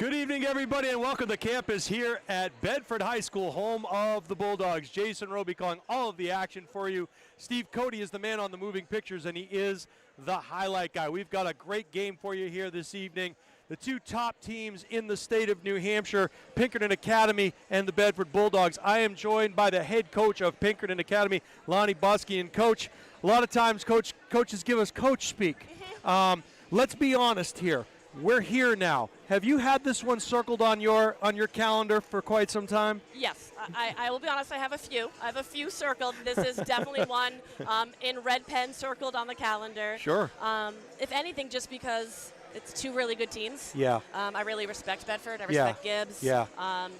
Good evening, everybody, and welcome to campus here at Bedford High School, home of the Bulldogs. Jason Roby calling all of the action for you. Steve Cody is the man on the moving pictures, and he is the highlight guy. We've got a great game for you here this evening. The two top teams in the state of New Hampshire, Pinkerton Academy and the Bedford Bulldogs. I am joined by the head coach of Pinkerton Academy, Lonnie Buskey. And Coach, a lot of times coaches give us coach speak. Let's be honest here. We're here now. Have you had this one circled on your calendar for quite some time? Yes, I will be honest. I have a few. I have a few circled. This is definitely one in red pen circled on the calendar. Sure. If anything, just because it's two really good teams. Yeah. I really respect Bedford. I respect Gibbs. Yeah.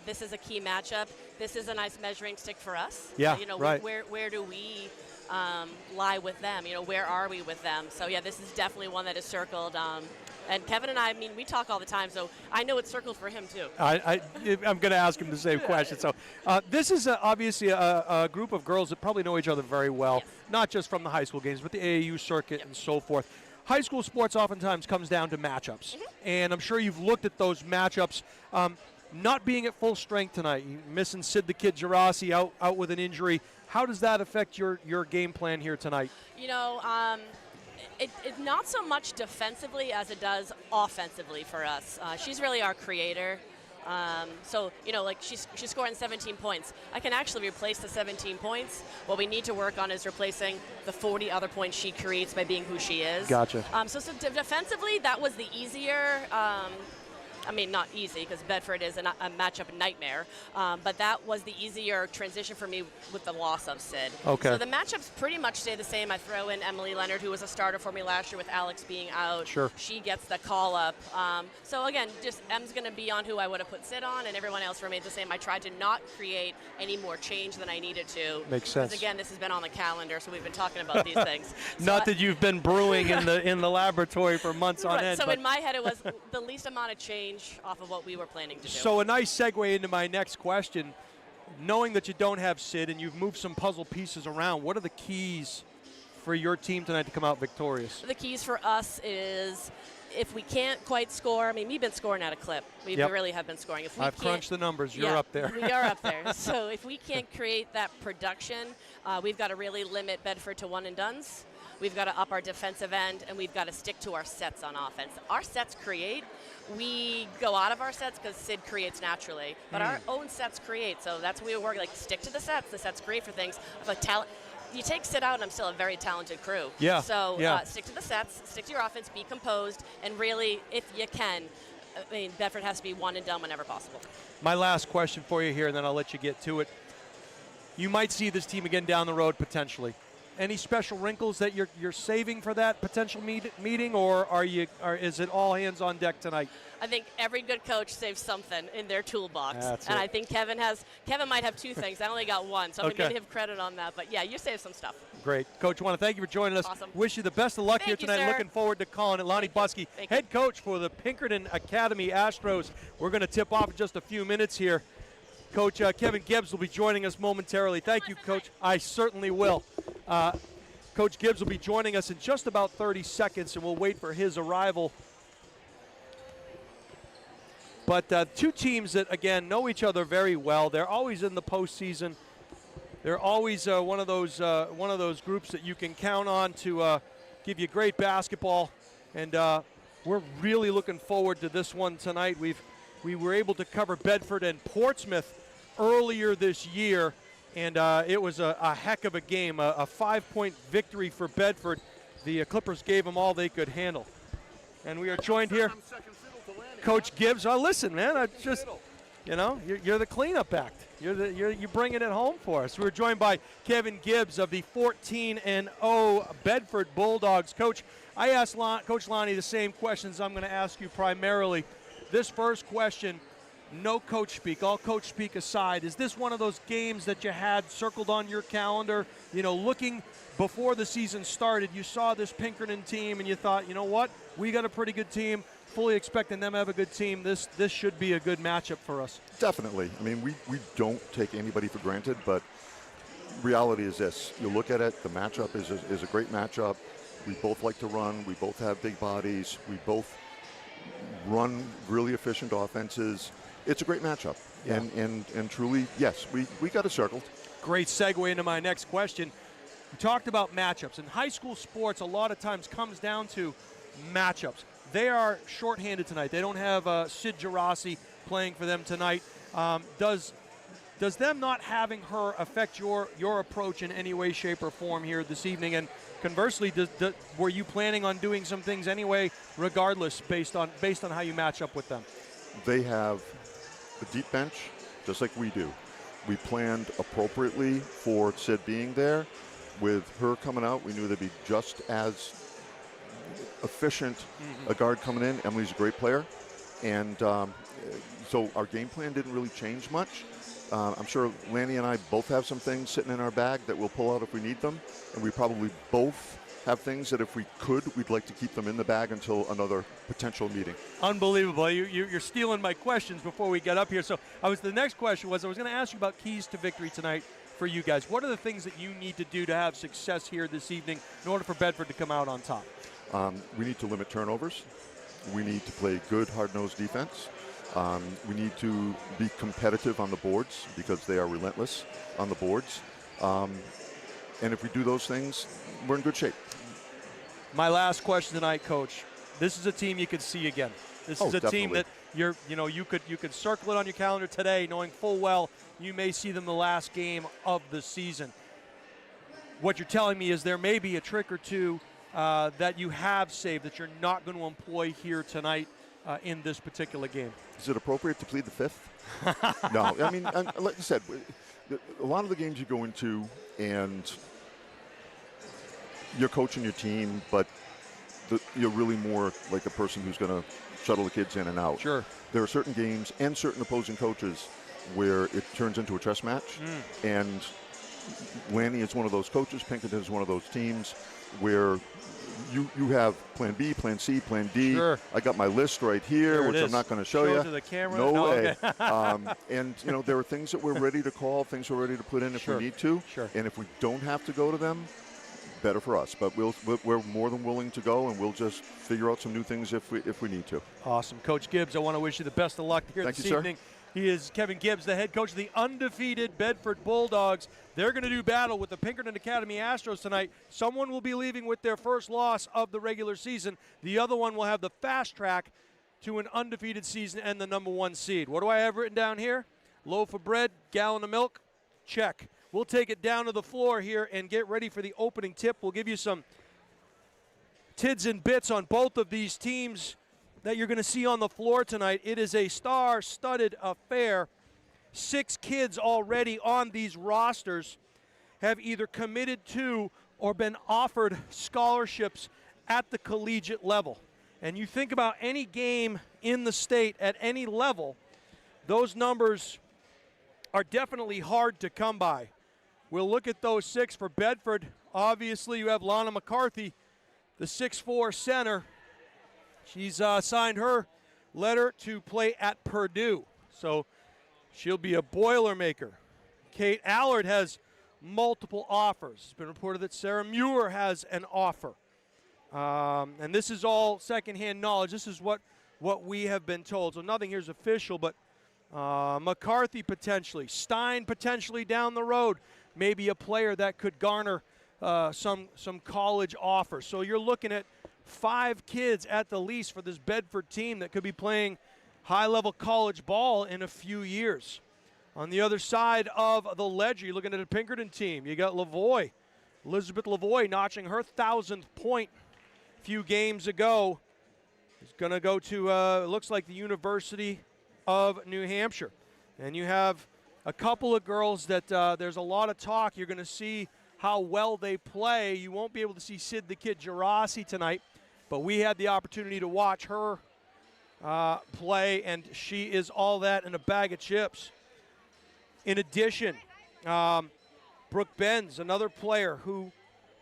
This is a key matchup. This is a nice measuring stick for us. Yeah. Right. Where do we lie with them? Where are we with them? So yeah, this is definitely one that is circled. And Kevin and I mean, we talk all the time, so I know it's circled for him too. I'm going to ask him the same question. So this is obviously a group of girls that probably know each other very well, Yes. not just from the high school games, but the AAU circuit and so forth. High school sports oftentimes comes down to matchups, and I'm sure you've looked at those matchups. Not being at full strength tonight, missing Sid the Kid Gerasi out with an injury. How does that affect your game plan here tonight? It's not so much defensively as it does offensively for us. She's really our creator. She's scoring 17 points. I can actually replace the 17 points. What we need to work on is replacing the 40 other points she creates by being who she is. Gotcha. So defensively, that was the easier. Not easy because Bedford is a matchup nightmare, but that was the easier transition for me with the loss of Sid. Okay. So the matchups pretty much stay the same. I throw in Emily Leonard, who was a starter for me last year with Alex being out. Sure. She gets the call up. So again, just Em's going to be on who I would have put Sid on, and everyone else remains the same. I tried to not create any more change than I needed to. Makes sense. Because again, this has been on the calendar, so we've been talking about these things. Not that you've been brewing in the laboratory for months on end. So in my head, it was the least amount of change off of what we were planning to do. So a nice segue into my next question. Knowing that you don't have Sid and you've moved some puzzle pieces around, what are the keys for your team tonight to come out victorious? The keys for us is if we can't quite score, we've been scoring at a clip. We really have been scoring. If we I've crunched the numbers. You're up there. We are up there. So if we can't create that production, we've got to really limit Bedford to one and dones. We've got to up our defensive end, and we've got to stick to our sets on offense. Our sets create. We go out of our sets because Sid creates naturally, but our own sets create. So that's what we work. Stick to the sets. The sets create for things. You take Sid out, and I'm still a very talented crew. Yeah. So stick to the sets, stick to your offense, be composed, and really, if you can, Bedford has to be one and done whenever possible. My last question for you here, and then I'll let you get to it. You might see this team again down the road potentially. Any special wrinkles that you're saving for that potential meeting, or is it all hands on deck tonight? I think every good coach saves something in their toolbox. That's and it. I think Kevin might have two things. I only got one, so I'm going to give credit on that. But yeah, you save some stuff. Great. Coach, I want to thank you for joining us. Awesome. Wish you the best of luck Thank here you, tonight. sir. Looking forward to calling it. Lonnie Buskey, head coach for the Pinkerton Academy Astros. We're going to tip off in just a few minutes here. Coach Kevin Gibbs will be joining us momentarily. Thank you, Coach. I certainly will. Coach Gibbs will be joining us in just about 30 seconds, and we'll wait for his arrival. But two teams that, again, know each other very well. They're always in the postseason. They're always one of those groups that you can count on to give you great basketball. And we're really looking forward to this one tonight. We were able to cover Bedford and Portsmouth earlier this year. And it was a heck of a game, a 5-point victory for Bedford. The Clippers gave them all they could handle. And we are joined here, Coach Gibbs. Oh, listen, man, you're the cleanup act. You're bringing it home for us. We're joined by Kevin Gibbs of the 14-0 Bedford Bulldogs. Coach, I asked Coach Lonnie the same questions I'm going to ask you primarily. This first question, no coach speak, all coach speak aside. Is this one of those games that you had circled on your calendar? Looking before the season started, you saw this Pinkerton team and you thought, you know what? We got a pretty good team. Fully expecting them to have a good team. This should be a good matchup for us. Definitely. We don't take anybody for granted, but reality is this. You look at it, the matchup is a great matchup. We both like to run. We both have big bodies. We both run really efficient offenses. It's a great matchup. Yeah. And truly, yes, we got it circled. Great segue into my next question. We talked about matchups. In high school sports, a lot of times comes down to matchups. They are shorthanded tonight. They don't have Sid Gerasi playing for them tonight. Does them not having her affect your approach in any way, shape, or form here this evening? And conversely, were you planning on doing some things anyway, regardless, based on how you match up with them? They have a deep bench, just like we do. We planned appropriately for Sid being there. With her coming out, we knew they'd be just as efficient a guard coming in. Emily's a great player. And so our game plan didn't really change much. I'm sure Lanny and I both have some things sitting in our bag that we'll pull out if we need them. And we probably both have things that if we could, we'd like to keep them in the bag until another potential meeting. Unbelievable. You're stealing my questions before we get up here. So the next question was I was going to ask you about keys to victory tonight for you guys. What are the things that you need to do to have success here this evening in order for Bedford to come out on top? We need to limit turnovers. We need to play good, hard-nosed defense. We need to be competitive on the boards because they are relentless on the boards. And if we do those things, we're in good shape. My last question tonight, Coach. This is a team you could see again. This is a definitely. team that you could circle it on your calendar today, knowing full well you may see them the last game of the season. What you're telling me is there may be a trick or two that you have saved that you're not going to employ here tonight in this particular game. Is it appropriate to plead the fifth? No, I mean, like I said, a lot of the games you go into and you're coaching your team, but you're really more like a person who's going to shuttle the kids in and out. Sure. There are certain games and certain opposing coaches where it turns into a chess match. And Lanny is one of those coaches. Pinkerton is one of those teams where you have plan B, plan C, plan D. Sure. I got my list right here, which I'm not going to show you. Show it to the camera. No way. Okay. And, there are things that we're ready to call, things we're ready to put in if we need to. Sure. And if we don't have to go to them, better for us. But we're more than willing to go, and we'll just figure out some new things if we need to. Awesome. Coach Gibbs, I want to wish you the best of luck here this evening. He is Kevin Gibbs, the head coach of the undefeated Bedford Bulldogs. They're going to do battle with the Pinkerton Academy Astros tonight. Someone will be leaving with their first loss of the regular season. The other one will have the fast track to an undefeated season and the #1 seed. What do I have written down here? Loaf of bread, gallon of milk, check. We'll take it down to the floor here and get ready for the opening tip. We'll give you some tids and bits on both of these teams that you're going to see on the floor tonight. It is a star-studded affair. 6 kids already on these rosters have either committed to or been offered scholarships at the collegiate level. And you think about any game in the state at any level, those numbers are definitely hard to come by. We'll look at those 6 for Bedford. Obviously, you have Lana McCarthy, the 6'4" center. She's signed her letter to play at Purdue, so she'll be a Boilermaker. Kate Allard has multiple offers. It's been reported that Sarah Muir has an offer. And this is all secondhand knowledge. This is what we have been told. So nothing here is official, but McCarthy potentially, Stein potentially down the road, maybe a player that could garner some college offers. So you're looking at 5 kids at the least for this Bedford team that could be playing high-level college ball in a few years. On the other side of the ledger, you're looking at a Pinkerton team. You got Lavoie, Elizabeth Lavoie notching her 1,000th point a few games ago. Is going to go to, it looks like the University of New Hampshire. And you have a couple of girls that there's a lot of talk. You're going to see how well they play. You won't be able to see Sid the Kid Gerasi tonight, but we had the opportunity to watch her play, and she is all that in a bag of chips. In addition, Brooke Benz, another player who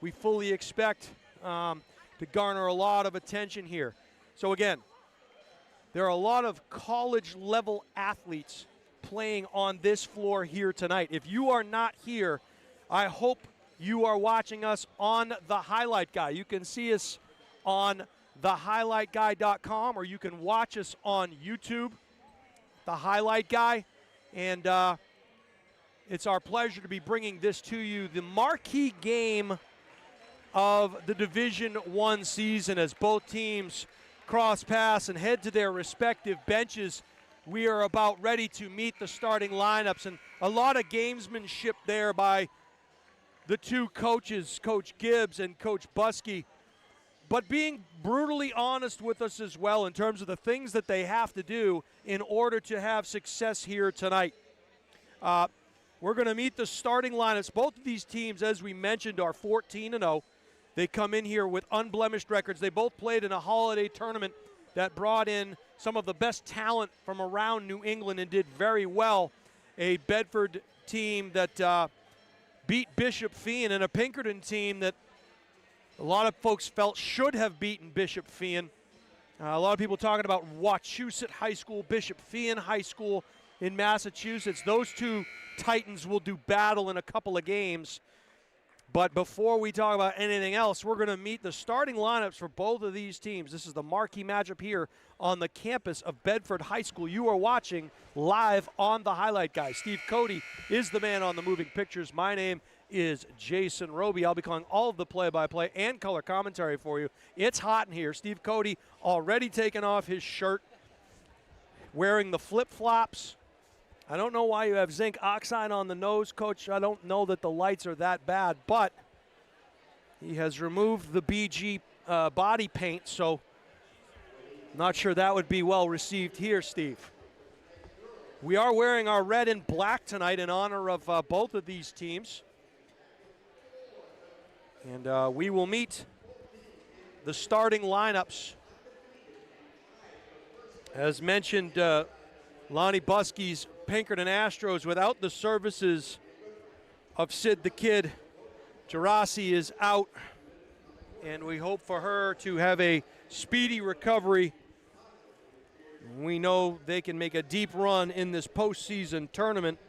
we fully expect to garner a lot of attention here. So again, there are a lot of college-level athletes playing on this floor here tonight. If you are not here, I hope you are watching us on the highlight guy. You can see us on thehighlightguy.com, or you can watch us on YouTube, The Highlight Guy. And it's our pleasure to be bringing this to you, the marquee game of the Division I season, as both teams cross paths and head to their respective benches. We are about ready to meet the starting lineups, and a lot of gamesmanship there by the two coaches, Coach Gibbs and Coach Buskey, but being brutally honest with us as well in terms of the things that they have to do in order to have success here tonight. We're going to meet the starting lineups. Both of these teams, as we mentioned, are 14-0. They come in here with unblemished records. They both played in a holiday tournament that brought in some of the best talent from around New England and did very well. A Bedford team that beat Bishop Feion, and a Pinkerton team that a lot of folks felt should have beaten Bishop Feion. A lot of people talking about Wachusett High School, Bishop Feion High School in Massachusetts. Those two Titans will do battle in a couple of games. But before we talk about anything else, we're going to meet the starting lineups for both of these teams. This is the marquee matchup here on the campus of Bedford High School. You are watching live on The Highlight Guy. Steve Cody is the man on the moving pictures. My name is Jason Roby. I'll be calling all of the play-by-play and color commentary for you. It's hot in here. Steve Cody already taken off his shirt, wearing the flip-flops. I don't know why you have zinc oxide on the nose, Coach. I don't know that the lights are that bad, but he has removed the BG body paint, so not sure that would be well received here, Steve. We are wearing our red and black tonight in honor of both of these teams. And we will meet the starting lineups. As mentioned, Lonnie Buskey's Pinkerton Astros, without the services of Sid the Kid. Gerasi is out, and we hope for her to have a speedy recovery. We know they can make a deep run in this postseason tournament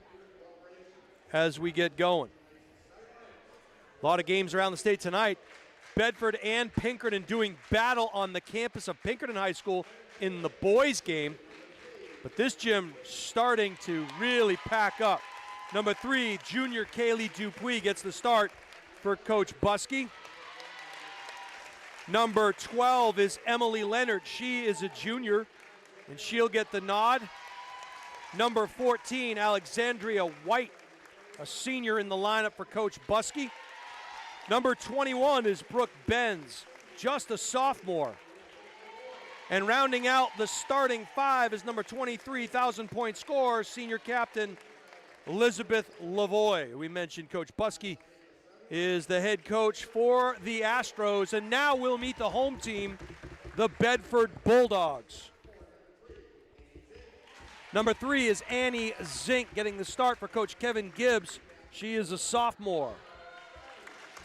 as we get going. A lot of games around the state tonight. Bedford and Pinkerton doing battle on the campus of Pinkerton High School in the boys game. But this gym starting to really pack up. Number 3, junior Kaylee Dupuis gets the start for Coach Buskey. Number 12 is Emily Leonard. She is a junior, and she'll get the nod. Number 14, Alexandria White, a senior in the lineup for Coach Buskey. Number 21 is Brooke Benz, just a sophomore. And rounding out the starting 5 is number 23, 1,000-point scorer, senior captain Elizabeth Lavoie. We mentioned Coach Buskey is the head coach for the Astros. And now we'll meet the home team, the Bedford Bulldogs. Number 3 is Annie Zink, getting the start for Coach Kevin Gibbs. She is a sophomore.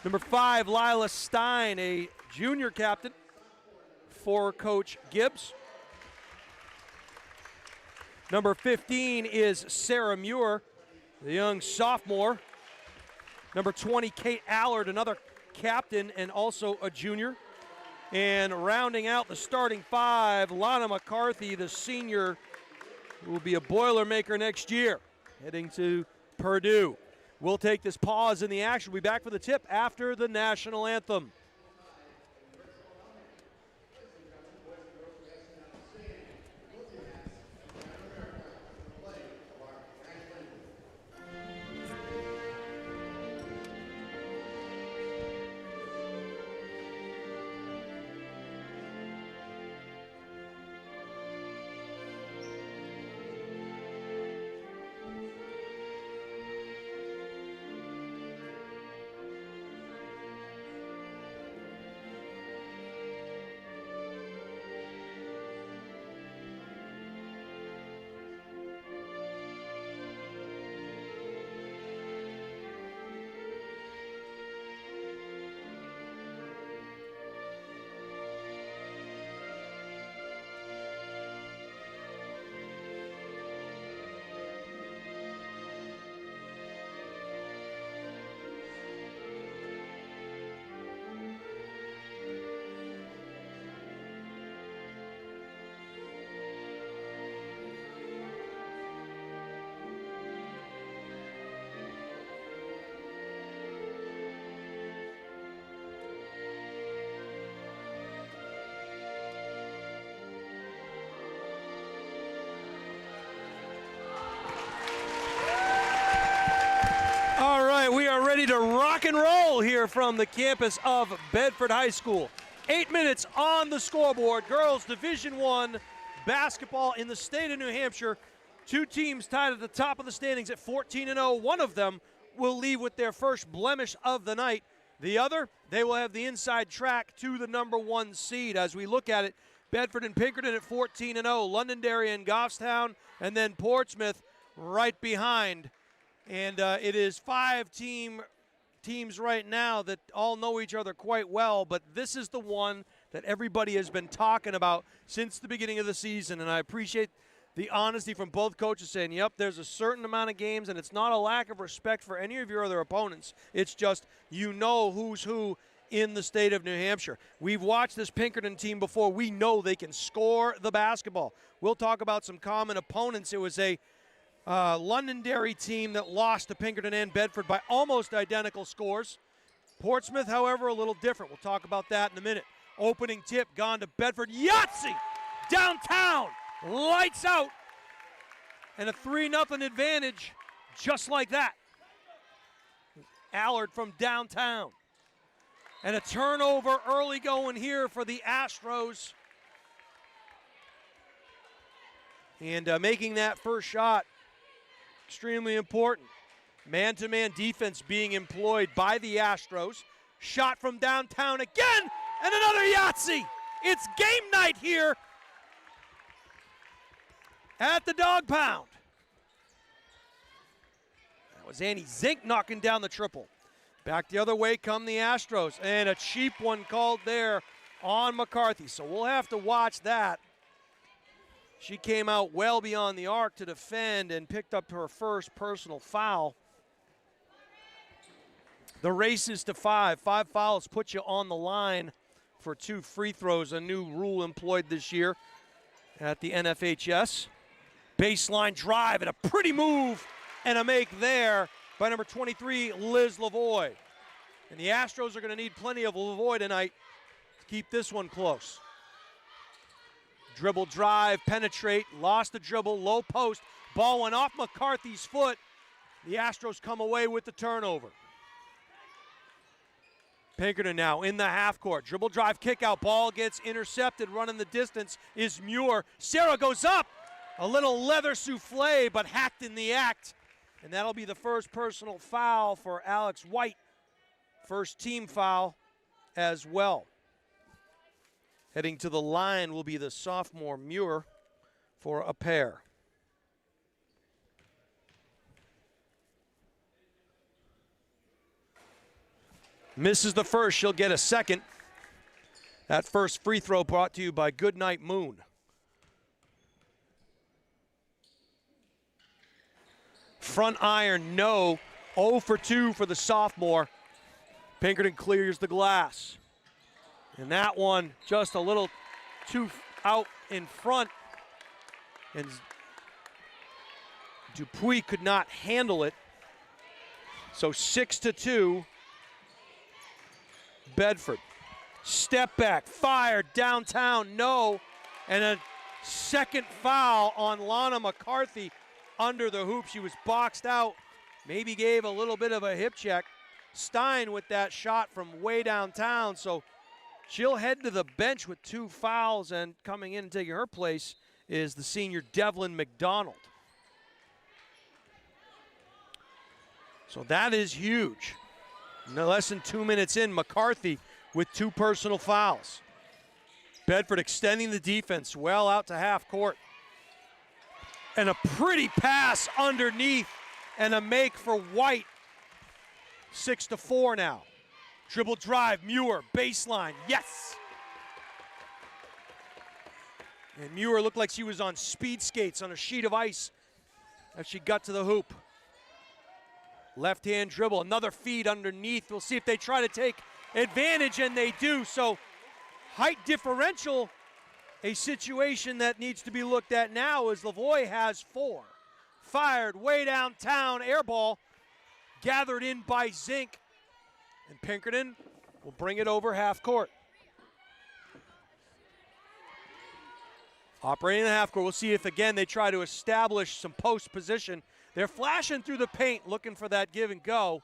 Number 5, Lila Stein, a junior captain for Coach Gibbs. Number 15 is Sarah Muir, the young sophomore. Number 20, Kate Allard, another captain and also a junior. And rounding out the starting 5, Lana McCarthy, the senior, who will be a Boilermaker next year, heading to Purdue. We'll take this pause in the action. We'll be back for the tip after the national anthem. ready to rock and roll here from the campus of Bedford High School. 8 minutes on the scoreboard. Girls Division I basketball in the state of New Hampshire. Two teams tied at the top of the standings at 14-0. One of them will leave with their first blemish of the night. The other, they will have the inside track to the number 1 seed. As we look at it, Bedford and Pinkerton at 14-0, Londonderry and Goffstown, and then Portsmouth right behind. And it is 5 teams right now that all know each other quite well, but this is the one that everybody has been talking about since the beginning of the season, and I appreciate the honesty from both coaches saying, yep, there's a certain amount of games, and it's not a lack of respect for any of your other opponents. It's just you know who's who in the state of New Hampshire. We've watched this Pinkerton team before. We know they can score the basketball. We'll talk about some common opponents. It was a Londonderry team that lost to Pinkerton and Bedford by almost identical scores. Portsmouth, however, a little different. We'll talk about that in a minute. Opening tip gone to Bedford. Yahtzee! Downtown! Lights out! And a 3-0 advantage just like that. Allard from downtown. And a turnover early going here for the Astros. And making that first shot extremely important. Man-to-man defense being employed by the Astros. Shot from downtown again, and another Yahtzee. It's game night here at the Dog Pound. That was Annie Zink knocking down the triple. Back the other way come the Astros, and a cheap one called there on McCarthy. So we'll have to watch that. She came out well beyond the arc to defend and picked up her first personal foul. The race is to 5. 5 fouls put you on the line for 2 free throws, a new rule employed this year at the NFHS. Baseline drive and a pretty move and a make there by number 23, Liz Lavoie. And the Astros are going to need plenty of Lavoie tonight to keep this one close. Dribble drive, penetrate, lost the dribble, low post. Ball went off McCarthy's foot. The Astros come away with the turnover. Pinkerton now in the half court. Dribble drive, kick out, ball gets intercepted. Running the distance is Muir. Sarah goes up. A little leather souffle, but hacked in the act. And that'll be the first personal foul for Alex White. First team foul as well. Heading to the line will be the sophomore Muir for a pair. Misses the first, she'll get a second. That first free throw brought to you by Goodnight Moon. Front iron, no. 0 for 2 for the sophomore. Pinkerton clears the glass. And that one just a little too out in front. And Dupuis could not handle it. So 6-2. Bedford. Step back, fired downtown, no. And a second foul on Lana McCarthy under the hoop. She was boxed out, maybe gave a little bit of a hip check. Stein with that shot from way downtown, so she'll head to the bench with 2 fouls, and coming in and taking her place is the senior Devlin McDonald. So that is huge. No less than 2 minutes in, McCarthy with 2 personal fouls. Bedford extending the defense well out to half court. And a pretty pass underneath and a make for White. 6-4 now. Dribble drive, Muir, baseline, yes! And Muir looked like she was on speed skates on a sheet of ice as she got to the hoop. Left-hand dribble, another feed underneath. We'll see if they try to take advantage, and they do. So height differential, a situation that needs to be looked at now as Lavoie has 4. Fired way downtown, air ball, gathered in by Zink. And Pinkerton will bring it over half court. Operating in the half court, we'll see if again they try to establish some post position. They're flashing through the paint looking for that give and go.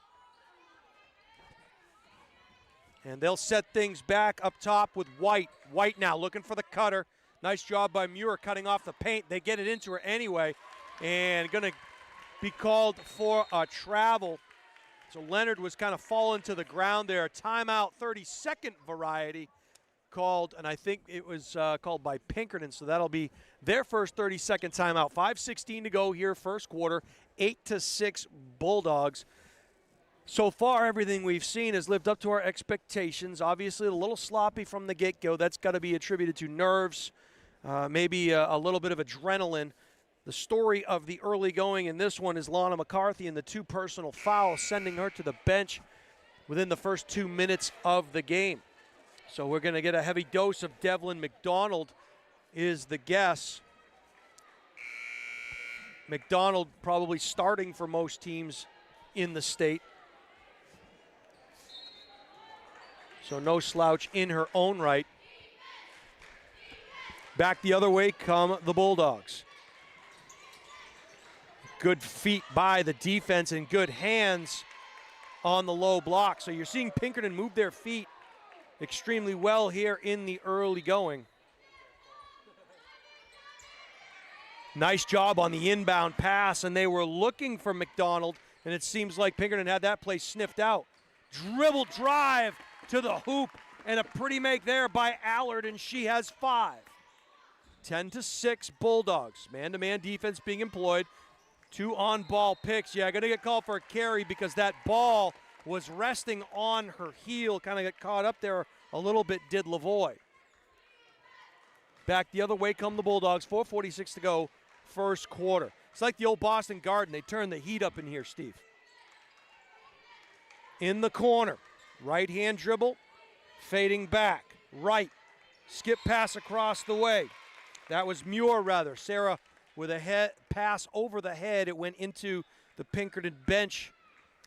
And they'll set things back up top with White. White now looking for the cutter. Nice job by Muir cutting off the paint. They get it into her anyway. And going to be called for a travel. So Leonard was kind of falling to the ground there. Timeout, 30-second variety called, and I think it was called by Pinkerton. So that'll be their first 30-second timeout. 5:16 to go here, first quarter. 8-6 Bulldogs. So far, everything we've seen has lived up to our expectations. Obviously, a little sloppy from the get-go. That's got to be attributed to nerves, maybe a little bit of adrenaline. The story of the early going in this one is Lana McCarthy and the 2 personal fouls, sending her to the bench within the first 2 minutes of the game. So we're going to get a heavy dose of Devlin McDonald is the guess. McDonald probably starting for most teams in the state. So no slouch in her own right. Back the other way come the Bulldogs. Good feet by the defense and good hands on the low block. So you're seeing Pinkerton move their feet extremely well here in the early going. Nice job on the inbound pass, and they were looking for McDonald, and it seems like Pinkerton had that play sniffed out. Dribble drive to the hoop, and a pretty make there by Allard, and she has 5. 10-6 Bulldogs. Man-to-man defense being employed. 2 on-ball picks. Yeah, going to get called for a carry because that ball was resting on her heel. Kind of got caught up there a little bit, did Lavoie. Back the other way come the Bulldogs. 4:46 to go, first quarter. It's like the old Boston Garden. They turn the heat up in here, Steve. In the corner. Right-hand dribble, fading back, right, skip pass across the way. That was Muir, rather. Sarah with a head pass over the head. It went into the Pinkerton bench.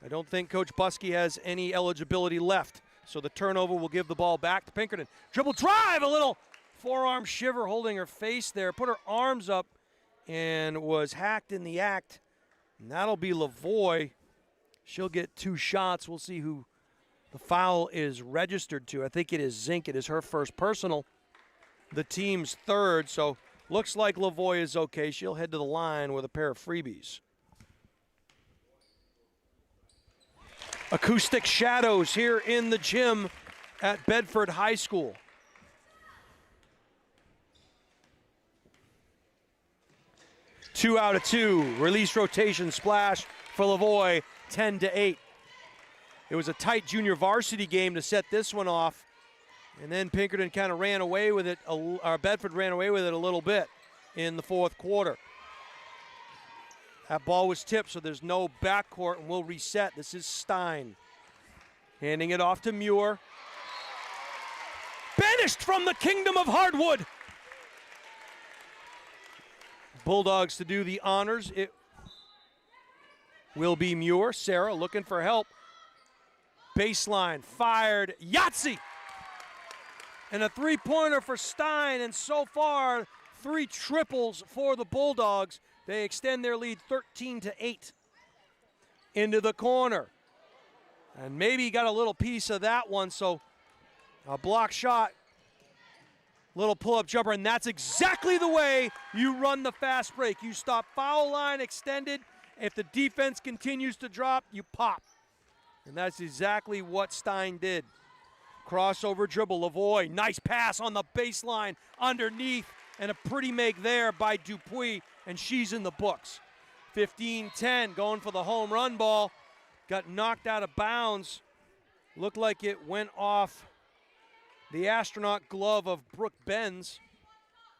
I don't think Coach Buskey has any eligibility left, so the turnover will give the ball back to Pinkerton. Dribble drive, a little forearm shiver holding her face there. Put her arms up and was hacked in the act. And that'll be Lavoie. She'll get 2 shots. We'll see who the foul is registered to. I think it is Zink. It is her first personal. The team's 3rd, so looks like Lavoie is okay. She'll head to the line with a pair of freebies. Acoustic shadows here in the gym at Bedford High School. Two out of 2. Release rotation splash for Lavoie, 10-8. It was a tight junior varsity game to set this one off. And then Pinkerton kind of ran away with it, or Bedford ran away with it a little bit in the 4th quarter. That ball was tipped, so there's no backcourt, and we'll reset. This is Stein. Handing it off to Muir. Banished from the kingdom of hardwood. Bulldogs to do the honors. It will be Muir. Sarah looking for help. Baseline, fired, Yahtzee! And a 3-pointer for Stein, and so far, 3 triples for the Bulldogs. They extend their lead 13-8. Into the corner. And maybe got a little piece of that one, so a block shot, little pull-up jumper, and that's exactly the way you run the fast break. You stop foul line extended. If the defense continues to drop, you pop. And that's exactly what Stein did. Crossover dribble, Lavoie, nice pass on the baseline underneath, and a pretty make there by Dupuis, and she's in the books. 15-10, going for the home run ball. Got knocked out of bounds. Looked like it went off the astronaut glove of Brooke Benz.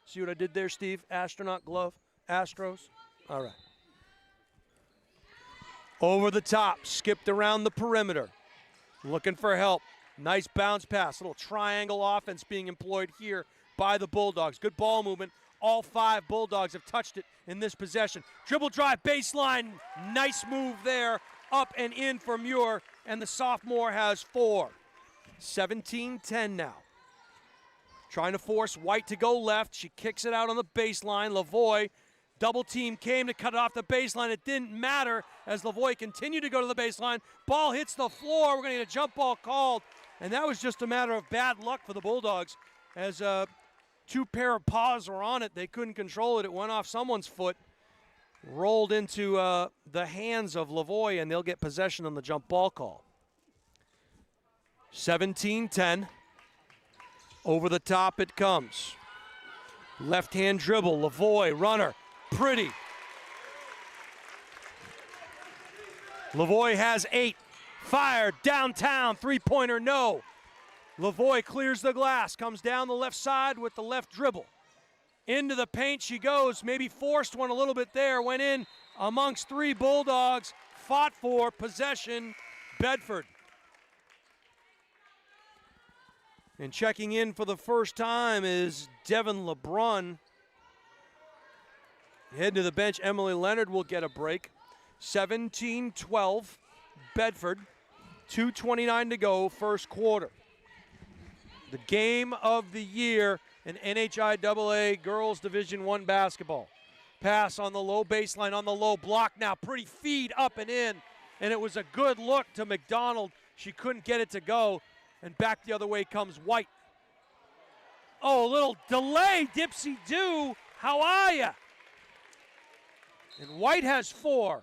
See what I did there, Steve? Astronaut glove, Astros. All right. Over the top, skipped around the perimeter. Looking for help. Nice bounce pass. Little triangle offense being employed here by the Bulldogs. Good ball movement. All 5 Bulldogs have touched it in this possession. Dribble drive, baseline. Nice move there. Up and in for Muir, and the sophomore has 4. 17-10 now. Trying to force White to go left. She kicks it out on the baseline. Lavoie, double team came to cut it off the baseline. It didn't matter as Lavoie continued to go to the baseline. Ball hits the floor. We're going to get a jump ball called And that was just a matter of bad luck for the Bulldogs. As 2 pair of paws were on it, they couldn't control it. It went off someone's foot, rolled into the hands of Lavoie, and they'll get possession on the jump ball call. 17-10. Over the top it comes. Left-hand dribble, Lavoie, runner, pretty. Lavoie has 8. Fired, downtown, three-pointer, no. Lavoie clears the glass, comes down the left side with the left dribble. Into the paint she goes, maybe forced one a little bit there, went in amongst 3 Bulldogs, fought for possession, Bedford. And checking in for the first time is Devin LeBrun. Heading to the bench, Emily Leonard will get a break. 17-12, Bedford. 2:29 to go, first quarter. The game of the year in NHIAA Girls Division I basketball. Pass on the low baseline, on the low block now. Pretty feed up and in. And it was a good look to McDonald. She couldn't get it to go. And back the other way comes White. Oh, a little delay, Dipsy-do. How are ya? And White has 4.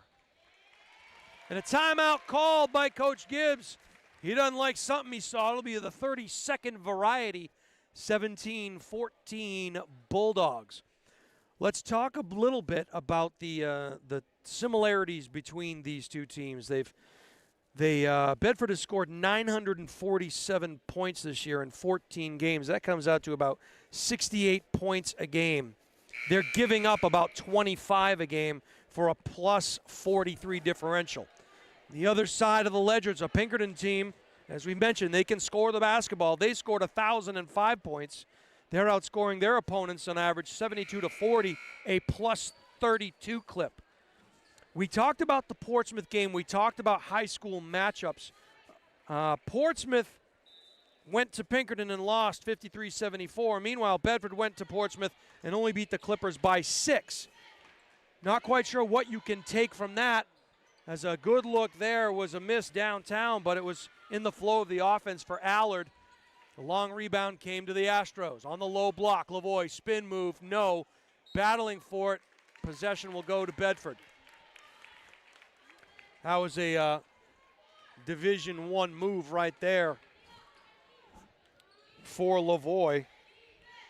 And a timeout called by Coach Gibbs. He doesn't like something he saw. It'll be the 30-second variety. 17-14 Bulldogs. Let's talk a little bit about the similarities between these two teams. Bedford has scored 947 points this year in 14 games. That comes out to about 68 points a game. They're giving up about 25 a game for a plus 43 differential. The other side of the ledger, it's a Pinkerton team. As we mentioned, they can score the basketball. They scored 1,005 points. They're outscoring their opponents on average 72-40, a plus 32 clip. We talked about the Portsmouth game. We talked about high school matchups. Portsmouth went to Pinkerton and lost 53-74. Meanwhile, Bedford went to Portsmouth and only beat the Clippers by 6. Not quite sure what you can take from that, as a good look there was a miss downtown, but it was in the flow of the offense for Allard. The long rebound came to the Astros. On the low block, Lavoie, spin move, no. Battling for it, possession will go to Bedford. That was a Division I move right there for Lavoie.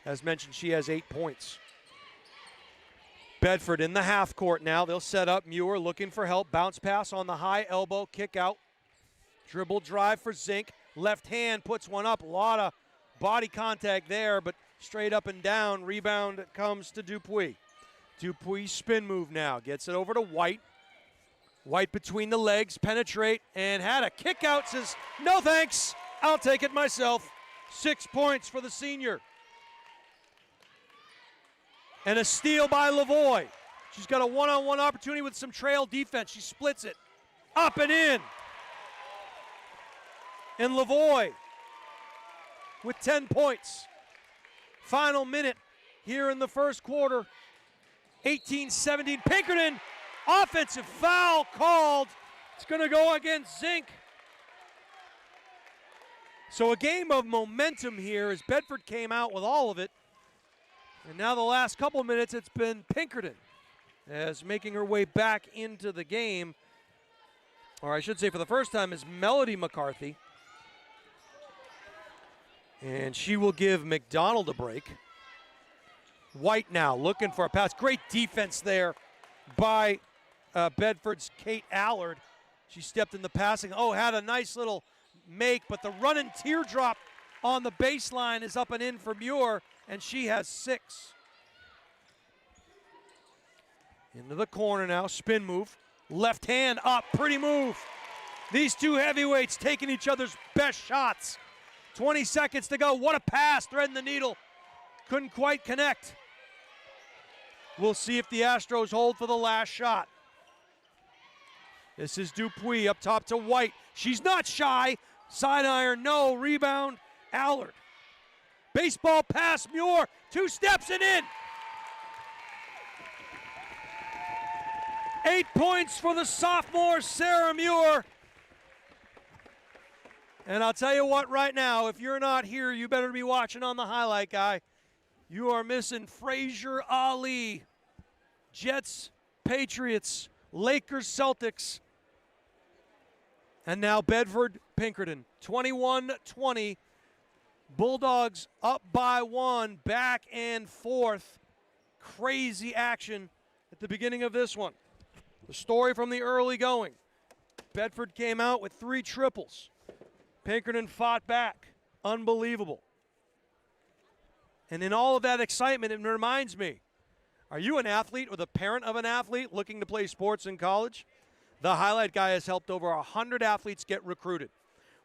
As mentioned, she has 8 points. Bedford in the half court now. They'll set up. Muir looking for help. Bounce pass on the high elbow. Kick out. Dribble drive for Zink. Left hand puts one up. A lot of body contact there, but straight up and down. Rebound comes to Dupuis. Dupuis spin move now. Gets it over to White. White between the legs. Penetrate and had a kick out. Says, no thanks. I'll take it myself. 6 points for the senior. And a steal by Lavoie. She's got a one-on-one opportunity with some trail defense. She splits it. Up and in. And Lavoie with 10 points. Final minute here in the first quarter. 18-17. Pinkerton, offensive foul called. It's going to go against Zink. So a game of momentum here as Bedford came out with all of it. And now the last couple of minutes, it's been Pinkerton as making her way back into the game. Or I should say for the first time is Melody McCarthy. And she will give McDonald a break. White now looking for a pass. Great defense there by Bedford's Kate Allard. She stepped in the passing. Oh, had a nice little make, but the running teardrop on the baseline is up and in for Muir, and she has 6. Into the corner now, spin move. Left hand up, pretty move. These two heavyweights taking each other's best shots. 20 seconds to go, what a pass, threading the needle. Couldn't quite connect. We'll see if the Astros hold for the last shot. This is Dupuis up top to White. She's not shy. Side iron, no. Rebound, Allard. Baseball pass, Muir. 2 steps and in. 8 points for the sophomore, Sarah Muir. And I'll tell you what right now, if you're not here, you better be watching on the highlight guy. You are missing Frazier Ali. Jets, Patriots, Lakers, Celtics. And now Bedford, Pinkerton. 21-20. Bulldogs up by 1, back and forth. Crazy action at the beginning of this one. The story from the early going. Bedford came out with 3 triples. Pinkerton fought back. Unbelievable. And in all of that excitement, it reminds me, are you an athlete or the parent of an athlete looking to play sports in college? The Highlight Guy has helped over 100 athletes get recruited.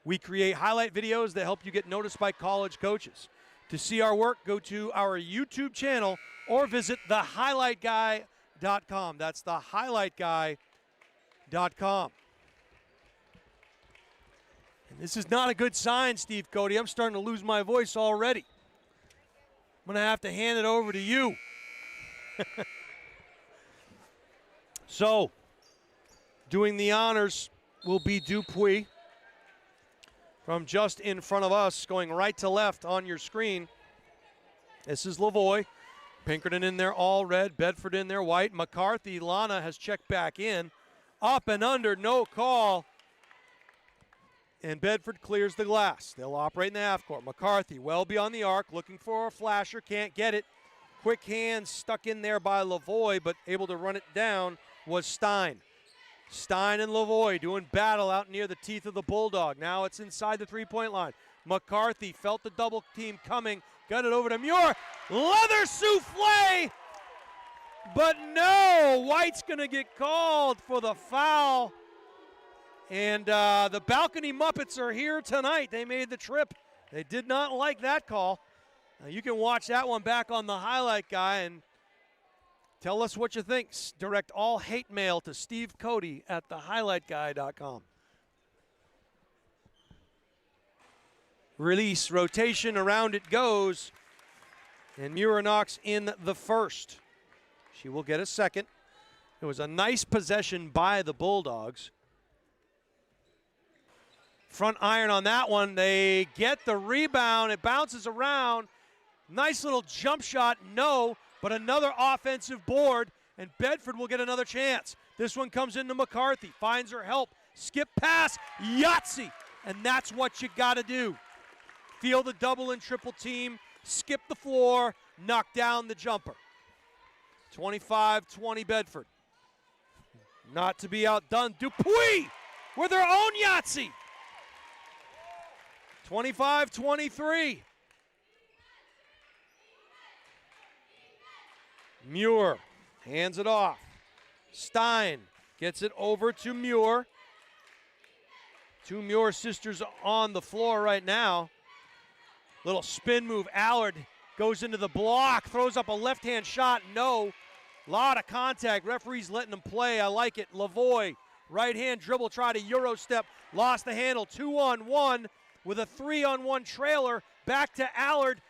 We create highlight videos that help you get noticed by college coaches. To see our work, go to our YouTube channel or visit thehighlightguy.com. That's thehighlightguy.com. And this is not a good sign, Steve Cody. I'm starting to lose my voice already. I'm going to have to hand it over to you. So, doing the honors will be Dupuis from just in front of us, going right to left on your screen. This is Lavoie. Pinkerton in there all red, Bedford in there white. McCarthy, Lana has checked back in. Up and under, no call. And Bedford clears the glass. They'll operate in the half court. McCarthy well beyond the arc, looking for a flasher, can't get it. Quick hands stuck in there by Lavoie, but able to run it down was Stein. Stein and Lavoie doing battle out near the teeth of the Bulldog. Now it's inside the three-point line. McCarthy felt the double team coming, got it over to Muir. Leather souffle! But no, White's going to get called for the foul. And the balcony Muppets are here tonight. They made the trip. They did not like that call. Now you can watch that one back on the Highlight Guy and tell us what you think. Direct all hate mail to Steve Cody at thehighlightguy.com. Release, rotation, around it goes. And Muir knocks in the first. She will get a second. It was a nice possession by the Bulldogs. Front iron on that one. They get the rebound. It bounces around. Nice little jump shot. No, but another offensive board, and Bedford will get another chance. This one comes into McCarthy. Finds her help. Skip pass. Yahtzee. And that's what you got to do. Feel the double and triple team. Skip the floor. Knock down the jumper. 25-20 Bedford. Not to be outdone. Dupuis with their own Yahtzee. 25-23. Muir hands it off. Stein gets it over to Muir. Two Muir sisters on the floor right now. Little spin move. Allard goes into the block, throws up a left-hand shot. No. Lot of contact. Referee's letting them play. I like it. Lavoie, right-hand dribble, tried a Euro step, lost the handle. 2-on-1 with a 3-on-1 trailer. Back to Allard.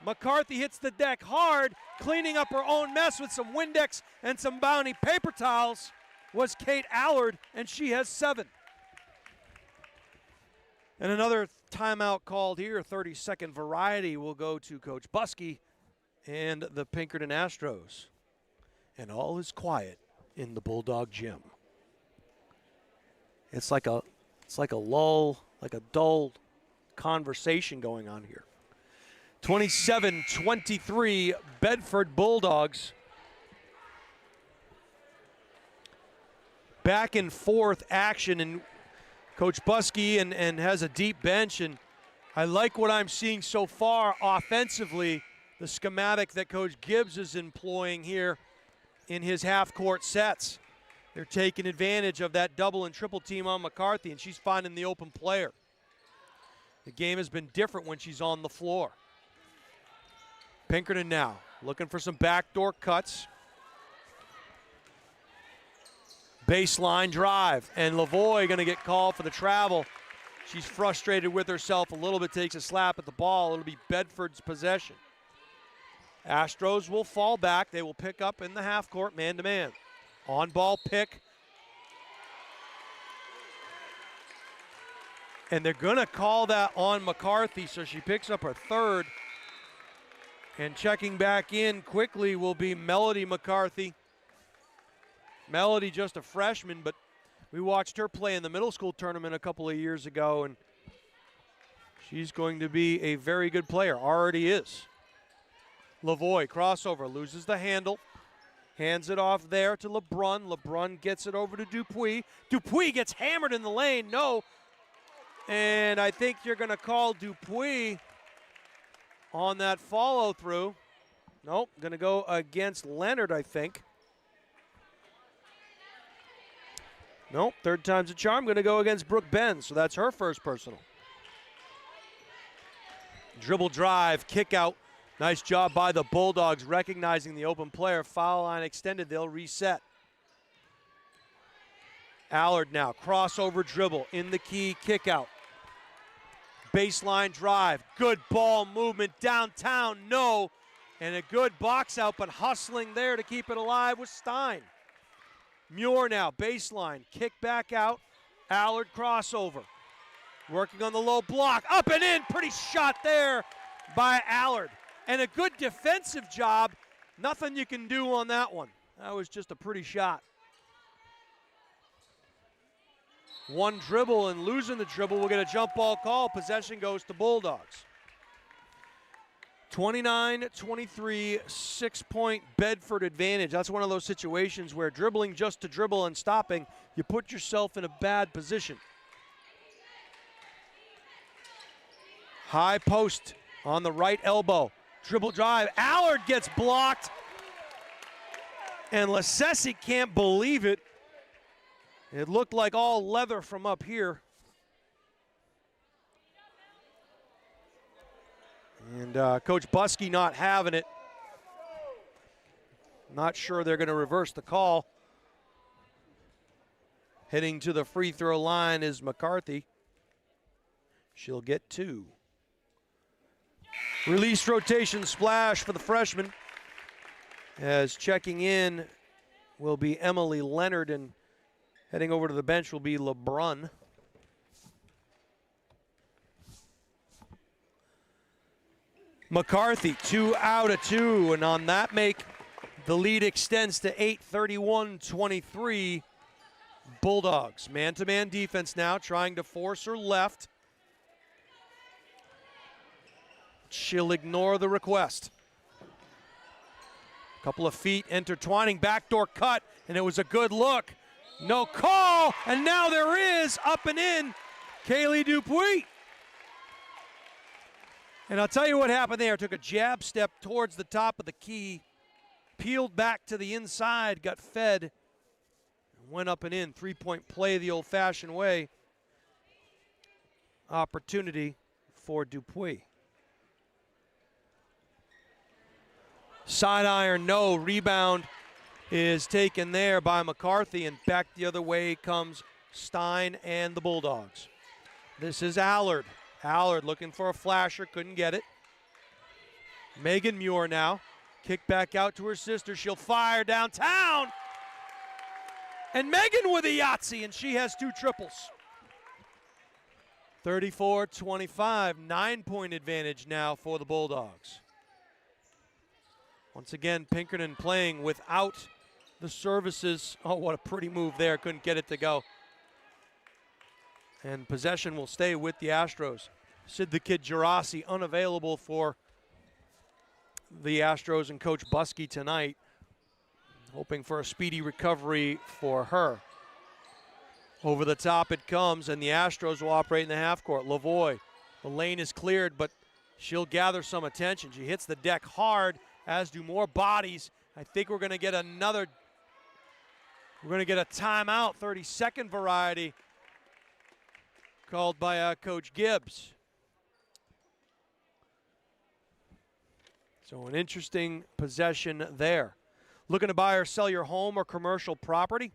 McCarthy hits the deck hard, cleaning up her own mess with some Windex and some Bounty paper towels was Kate Allard, and she has 7. And another timeout called here, 30-second variety will go to Coach Buskey and the Pinkerton Astros. And all is quiet in the Bulldog gym. It's like a lull, like a dull conversation going on here. 27-23 Bedford Bulldogs. Back and forth action, and Coach Buskey and has a deep bench, and I like what I'm seeing so far offensively, the schematic that Coach Gibbs is employing here in his half-court sets. They're taking advantage of that double and triple team on McCarthy, and she's finding the open player. The game has been different when she's on the floor. Pinkerton now looking for some backdoor cuts. Baseline drive, and Lavoie going to get called for the travel. She's frustrated with herself a little bit, takes a slap at the ball. It'll be Bedford's possession. Astros will fall back. They will pick up in the half court, man-to-man. On-ball pick. And they're going to call that on McCarthy, so she picks up her third. And checking back in quickly will be Melody McCarthy. Melody, just a freshman, but we watched her play in the middle school tournament a couple of years ago, and she's going to be a very good player, already is. Lavoie, crossover, loses the handle. Hands it off there to LeBrun. LeBrun gets it over to Dupuis. Dupuis gets hammered in the lane, no. And I think you're going to call Dupuis on that follow-through. Nope, going to go against Leonard, I think. Nope, third time's a charm. Going to go against Brooke Benz, so that's her first personal. Dribble drive, kick out. Nice job by the Bulldogs recognizing the open player. Foul line extended, they'll reset. Allard now, crossover dribble, in the key, kick out. Baseline drive, good ball movement downtown, no. And a good box out, but hustling there to keep it alive was Stein. Muir now, baseline, kick back out. Allard crossover. Working on the low block, up and in, pretty shot there by Allard. And a good defensive job, nothing you can do on that one. That was just a pretty shot. One dribble and losing the dribble, we'll get a jump ball call. Possession goes to Bulldogs. 29-23, 6-point Bedford advantage. That's one of those situations where dribbling just to dribble and stopping, you put yourself in a bad position. High post on the right elbow. Dribble drive. Allard gets blocked. And Lasesi can't believe it. It looked like all leather from up here. And Coach Buskey not having it. Not sure they're going to reverse the call. Heading to the free throw line is McCarthy. She'll get 2. Release rotation splash for the freshman. As checking in will be Emily Leonard, and heading over to the bench will be LeBrun. McCarthy, 2 out of 2, and on that make, the lead extends to 8, 31-23. Bulldogs, man-to-man defense now, trying to force her left. She'll ignore the request. Couple of feet intertwining, backdoor cut, and it was a good look. No call, and now there is, up and in, Kaylee Dupuis. And I'll tell you what happened there. Took a jab step towards the top of the key, peeled back to the inside, got fed, and went up and in. 3-point play the old-fashioned way. Opportunity for Dupuis. Side iron, no. Rebound is taken there by McCarthy, and back the other way comes Stein and the Bulldogs. This is Allard. Allard looking for a flasher, couldn't get it. Megan Muir now. Kick back out to her sister. She'll fire downtown. And Megan with a Yahtzee, and she has 2 triples. 34-25, 9-point advantage now for the Bulldogs. Once again, Pinkerton playing without the services. Oh, what a pretty move there. Couldn't get it to go. And possession will stay with the Astros. Sid the Kid Gerasi unavailable for the Astros and Coach Buskey tonight. Hoping for a speedy recovery for her. Over the top it comes, and the Astros will operate in the half court. Lavoie, the lane is cleared, but she'll gather some attention. She hits the deck hard, as do more bodies. I think we're going to get a timeout, 30-second variety, called by Coach Gibbs. So an interesting possession there. Looking to buy or sell your home or commercial property?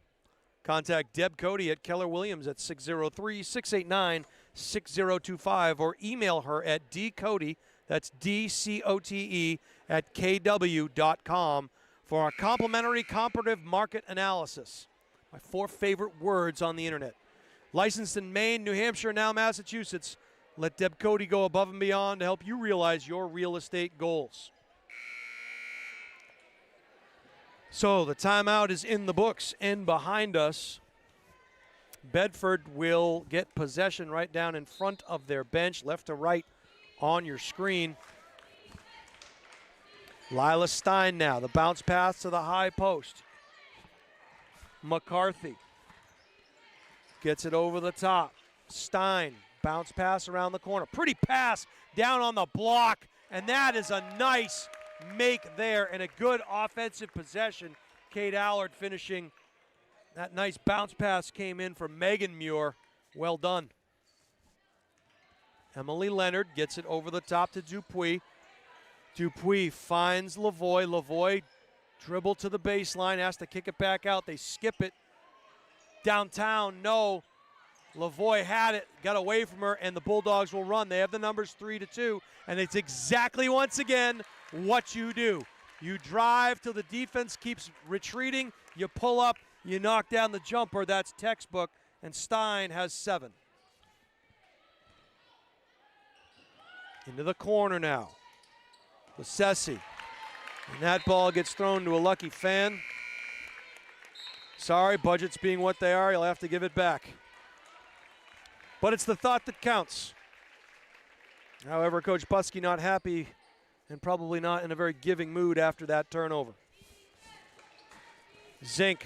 Contact Deb Cody at Keller Williams at 603-689-6025 or email her at dcody, that's DCOTE, at kw.com for a complimentary comparative market analysis. My 4 favorite words on the internet. Licensed in Maine, New Hampshire, now Massachusetts. Let Deb Cody go above and beyond to help you realize your real estate goals. So the timeout is in the books, and behind us, Bedford will get possession right down in front of their bench, left to right on your screen. Lila Stein now, the bounce pass to the high post. McCarthy gets it over the top. Stein, bounce pass around the corner. Pretty pass down on the block, and that is a nice make there and a good offensive possession. Kate Allard finishing. That nice bounce pass came in from Megan Muir. Well done. Emily Leonard gets it over the top to Dupuis. Dupuis finds Lavoie. Lavoie dribble to the baseline, has to kick it back out. They skip it. Downtown, no. Lavoie had it, got away from her, and the Bulldogs will run. They have the numbers 3-2, and it's exactly, once again, what you do. You drive till the defense keeps retreating, you pull up, you knock down the jumper. That's textbook, and Stein has 7. Into the corner now. Lassesi. And that ball gets thrown to a lucky fan. Sorry, budgets being what they are, you'll have to give it back. But it's the thought that counts. However, Coach Buskey not happy and probably not in a very giving mood after that turnover. Zink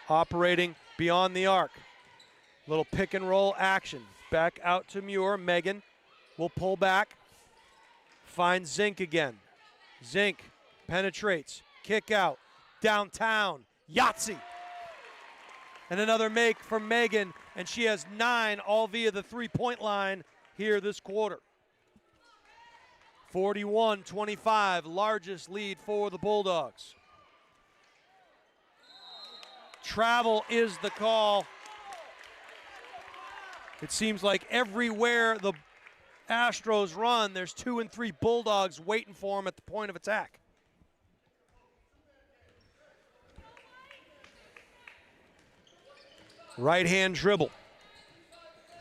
operating beyond the arc. Little pick and roll action. Back out to Muir. Megan will pull back. Finds Zink again. Zink penetrates. Kick out. Downtown. Yahtzee. And another make from Megan, and she has 9 all via the three-point line here this quarter. 41-25, largest lead for the Bulldogs. Travel is the call. It seems like everywhere the Astros run, there's 2 and 3 Bulldogs waiting for them at the point of attack. Right-hand dribble.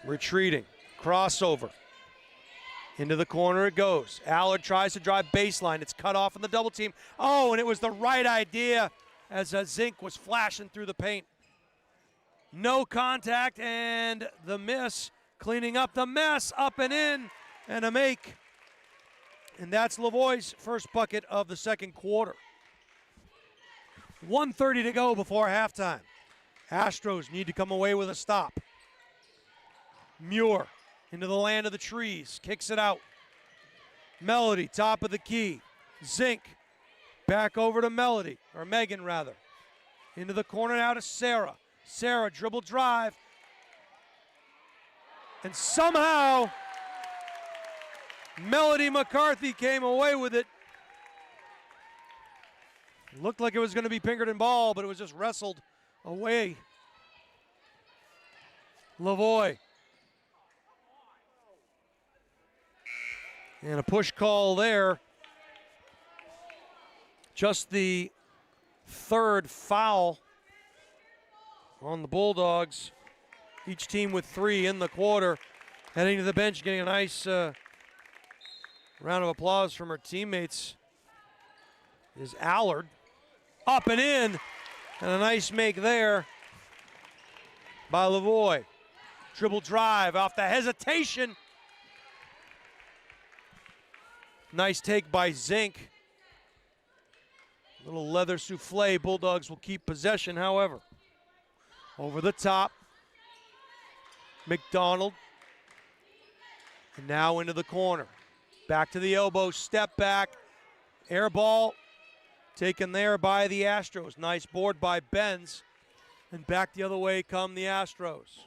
Retreating. Crossover. Into the corner it goes. Allard tries to drive baseline. It's cut off in the double team. Oh, and it was the right idea as Zink was flashing through the paint. No contact, and the miss. Cleaning up the mess. Up and in, and a make. And that's Lavoie's first bucket of the second quarter. 1:30 to go before halftime. Astros need to come away with a stop. Muir into the land of the trees, kicks it out. Melody, top of the key. Zink, back over to Melody, or Megan rather. Into the corner now to Sarah. Sarah, dribble drive. And somehow, Melody McCarthy came away with it. Looked like it was going to be Pinkerton ball, but it was just wrestled away. Lavoie. And a push call there. Just the third foul on the Bulldogs. Each team with 3 in the quarter. Heading to the bench, getting a nice round of applause from her teammates is Allard. Up and in, and a nice make there by Lavoie. Dribble drive off the hesitation. Nice take by Zink. Little leather souffle. Bulldogs will keep possession, however. Over the top. McDonald. And now into the corner. Back to the elbow, step back. Air ball taken there by the Astros. Nice board by Benz. And back the other way come the Astros.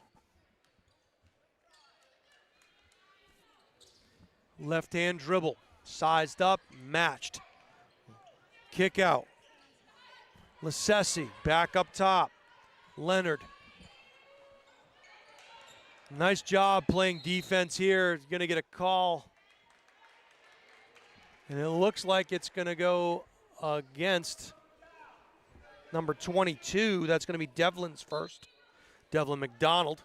Left-hand dribble. Sized up, matched. Kick out. Lassesi back up top. Leonard. Nice job playing defense here. He's going to get a call. And it looks like it's going to go against number 22. That's going to be Devlin's first. Devlin McDonald.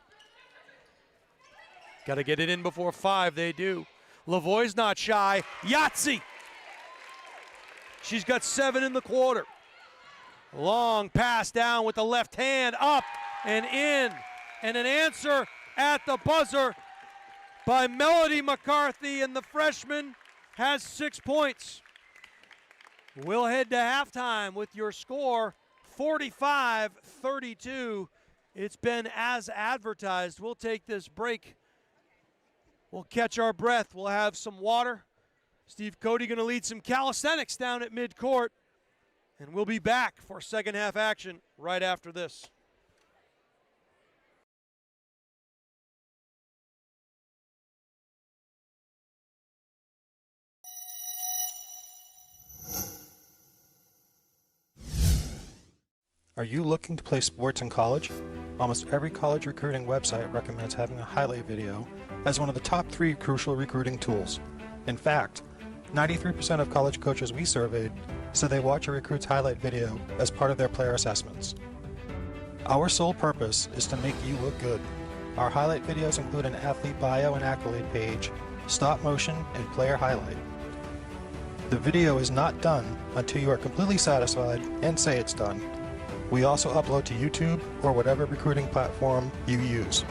Got to get it in before 5. They do. Lavoie's not shy. Yahtzee! She's got 7 in the quarter. Long pass down with the left hand, up and in. And an answer at the buzzer by Melody McCarthy, and the freshman has 6 points. We'll head to halftime with your score, 45-32. It's been as advertised. We'll take this break. We'll catch our breath. We'll have some water. Steve Cody going to lead some calisthenics down at midcourt. And we'll be back for second half action right after this. Are you looking to play sports in college? Almost every college recruiting website recommends having a highlight video as one of the top 3 crucial recruiting tools. In fact, 93% of college coaches we surveyed said they watch a recruit's highlight video as part of their player assessments. Our sole purpose is to make you look good. Our highlight videos include an athlete bio and accolade page, stop motion, and player highlight. The video is not done until you are completely satisfied and say it's done. We also upload to YouTube or whatever recruiting platform you use.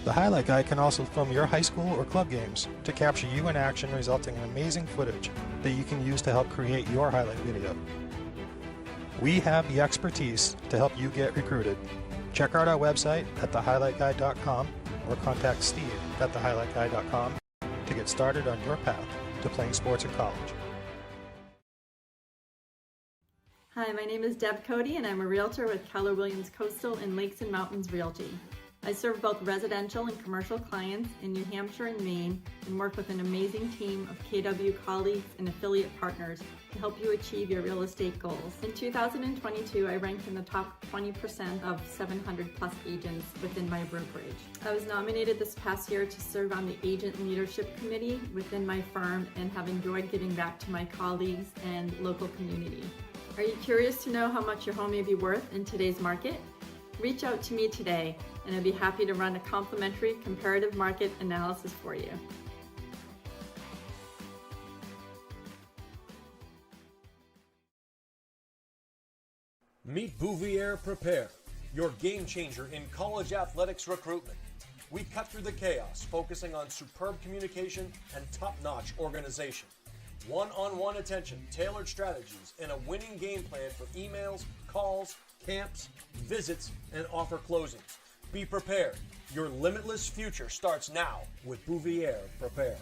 The highlight guide can also film your high school or club games to capture you in action, resulting in amazing footage that you can use to help create your highlight video. We have the expertise to help you get recruited. Check out our website at thehighlightguide.com or contact Steve at thehighlightguide.com to get started on your path to playing sports in college. Hi, my name is Deb Cody and I'm a realtor with Keller Williams Coastal and Lakes and Mountains Realty. I serve both residential and commercial clients in New Hampshire and Maine and work with an amazing team of KW colleagues and affiliate partners to help you achieve your real estate goals. In 2022, I ranked in the top 20% of 700 plus agents within my brokerage. I was nominated this past year to serve on the Agent Leadership Committee within my firm and have enjoyed giving back to my colleagues and local community. Are you curious to know how much your home may be worth in today's market? Reach out to me today and I'd be happy to run a complimentary comparative market analysis for you. Meet Bouvier Prepare, your game changer in college athletics recruitment. We cut through the chaos, focusing on superb communication and top-notch organization. One-on-one attention, tailored strategies, and a winning game plan for emails, calls, camps, visits, and offer closings. Be prepared. Your limitless future starts now with Bouvier Prepare.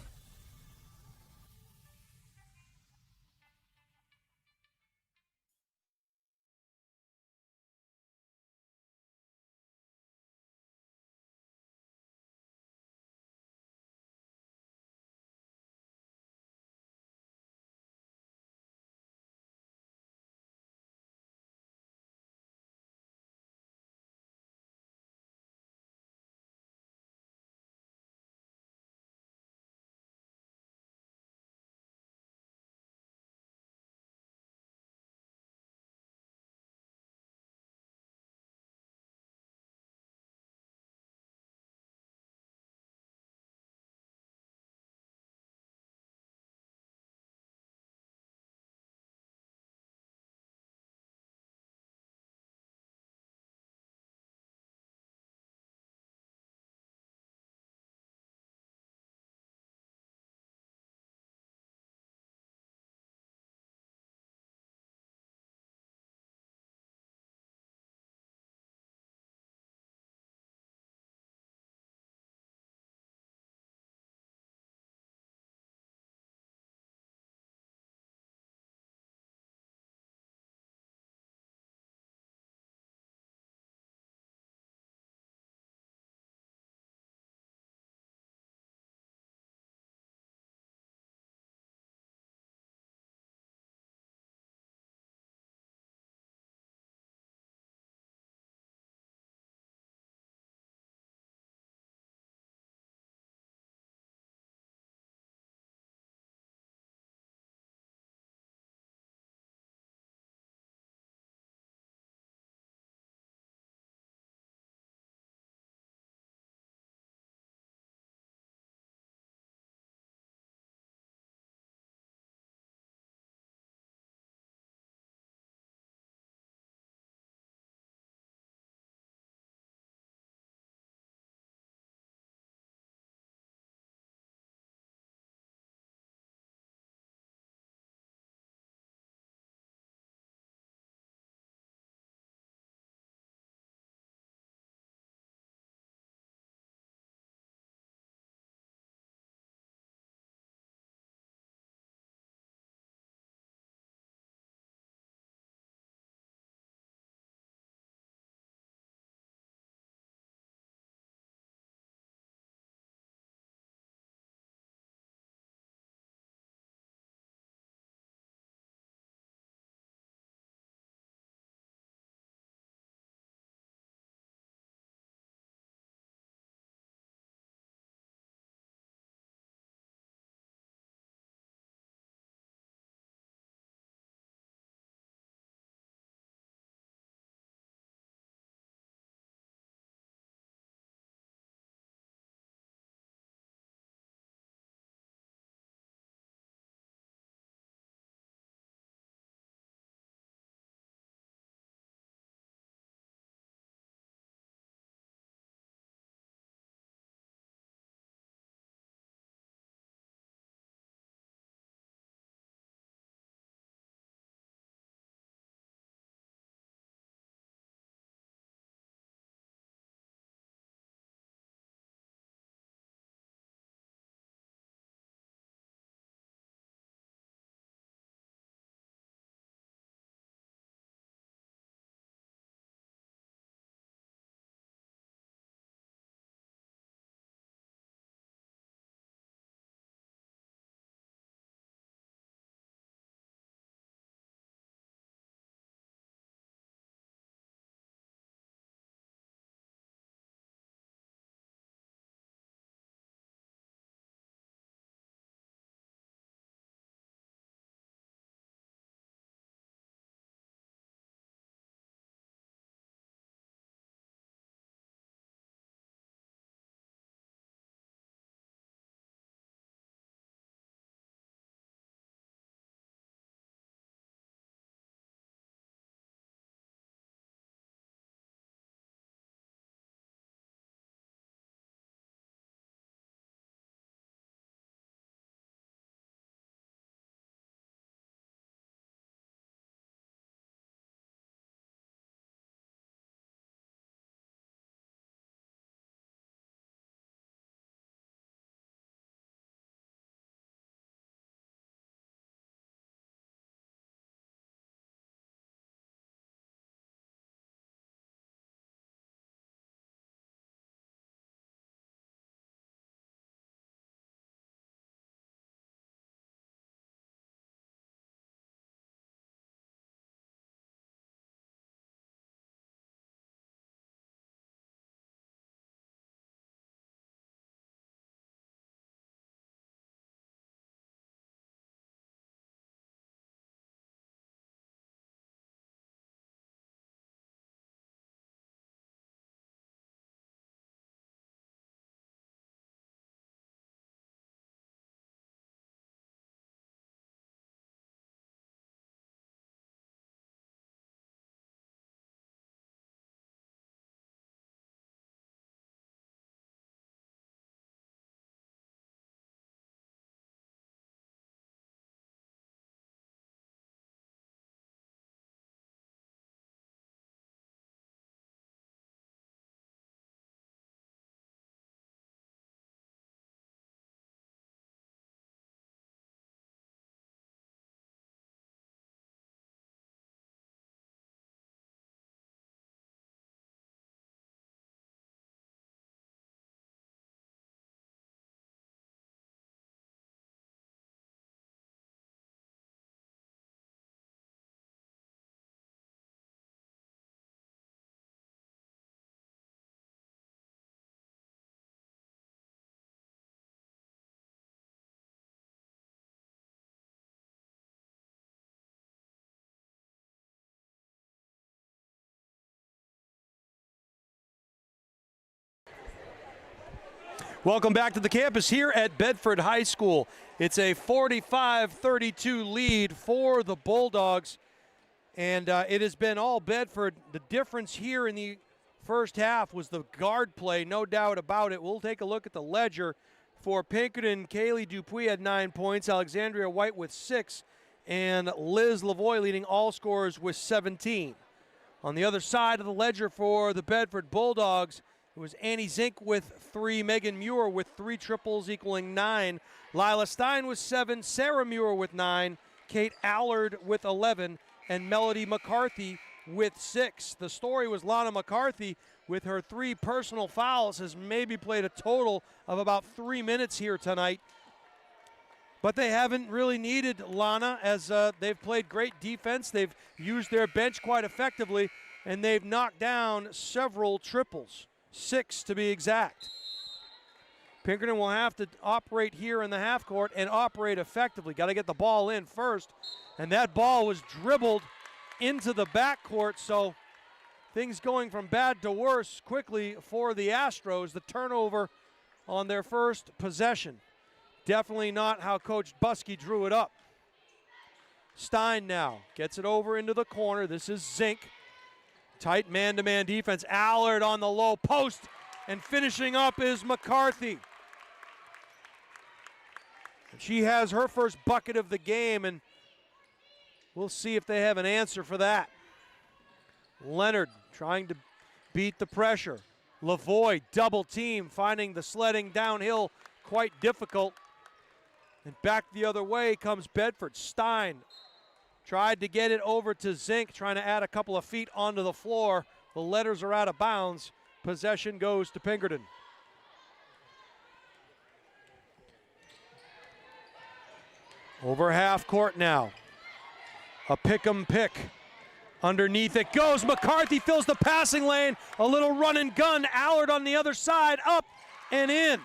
Welcome back to the campus here at Bedford High School. It's a 45-32 lead for the Bulldogs, and it has been all Bedford. The difference here in the first half was the guard play, no doubt about it. We'll take a look at the ledger. For Pinkerton, Kaylee Dupuis had 9 points, Alexandria White with 6, and Liz Lavoie leading all scorers with 17. On the other side of the ledger for the Bedford Bulldogs, it was Annie Zink with 3, Megan Muir with 3 triples equaling 9, Lila Stein with 7, Sarah Muir with 9, Kate Allard with 11, and Melody McCarthy with 6. The story was Lana McCarthy with her 3 personal fouls has maybe played a total of about 3 minutes here tonight. But they haven't really needed Lana as they've played great defense. They've used their bench quite effectively, and they've knocked down several triples. 6 to be exact. Pinkerton will have to operate here in the half court and operate effectively. Got to get the ball in first, and that ball was dribbled into the backcourt, so things going from bad to worse quickly for the Astros. The turnover on their first possession. Definitely not how Coach Buskey drew it up. Stein now gets it over into the corner. This is Zink. Tight man-to-man defense. Allard on the low post, and finishing up is McCarthy. And she has her first bucket of the game, and we'll see if they have an answer for that. Leonard trying to beat the pressure. Lavoie double team, finding the sledding downhill quite difficult. And back the other way comes Bedford. Stein tried to get it over to Zink, trying to add a couple of feet onto the floor. The letters are out of bounds. Possession goes to Pinkerton. Over half court now. A pick-em pick. Underneath it goes. McCarthy fills the passing lane. A little run and gun. Allard on the other side. Up and in.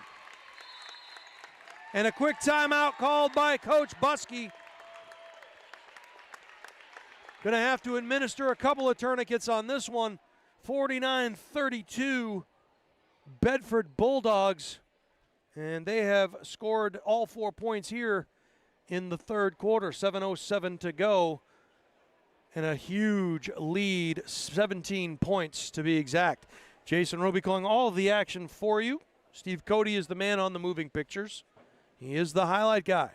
And a quick timeout called by Coach Buskey. Going to have to administer a couple of tourniquets on this one. 49-32 Bedford Bulldogs. And they have scored all 4 points here in the third quarter. 7:07 to go. And a huge lead, 17 points to be exact. Jason Roby calling all of the action for you. Steve Cody is the man on the moving pictures. He is the highlight guy.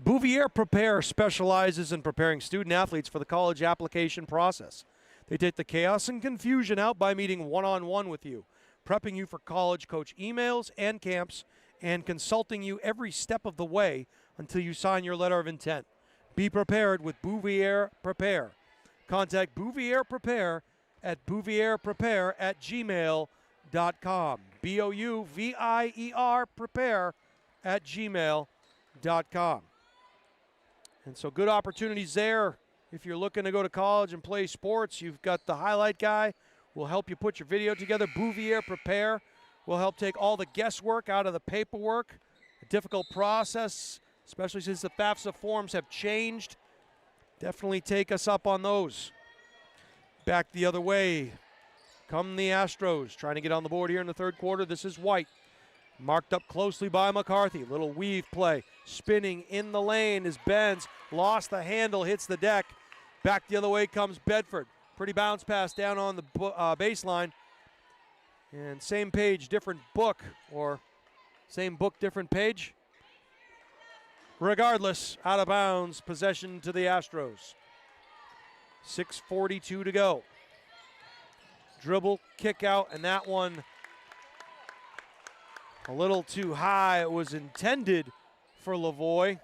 Bouvier Prepare specializes in preparing student athletes for the college application process. They take the chaos and confusion out by meeting one-on-one with you, prepping you for college coach emails and camps, and consulting you every step of the way until you sign your letter of intent. Be prepared with Bouvier Prepare. Contact Bouvier Prepare at bouvierprepare@gmail.com. BOUVIER prepare@gmail.com. And so good opportunities there. If you're looking to go to college and play sports, you've got the highlight guy. Will help you put your video together. Bouvier Prepare will help take all the guesswork out of the paperwork. A difficult process, especially since the FAFSA forms have changed. Definitely take us up on those. Back the other way come the Astros, trying to get on the board here in the third quarter. This is White, marked up closely by McCarthy. Little weave play, spinning in the lane as Benz lost the handle, hits the deck. Back the other way comes Bedford. Pretty bounce pass down on the baseline. And same page, different book, or same book, different page. Regardless, out of bounds, possession to the Astros. 6:42 to go. Dribble, kick out, and that one a little too high. It was intended for Lavoie.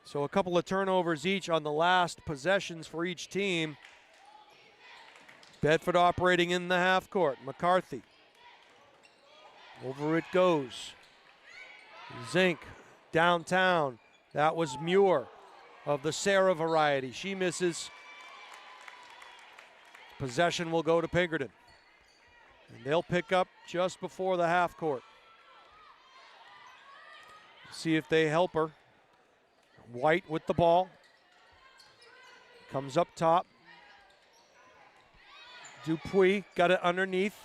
So a couple of turnovers each on the last possessions for each team. Bedford operating in the half court. McCarthy. Over it goes. Zink downtown. That was Muir of the Sarah variety. She misses. Possession will go to Pinkerton. And they'll pick up just before the half court. See if they help her. White with the ball. Comes up top. Dupuis got it underneath,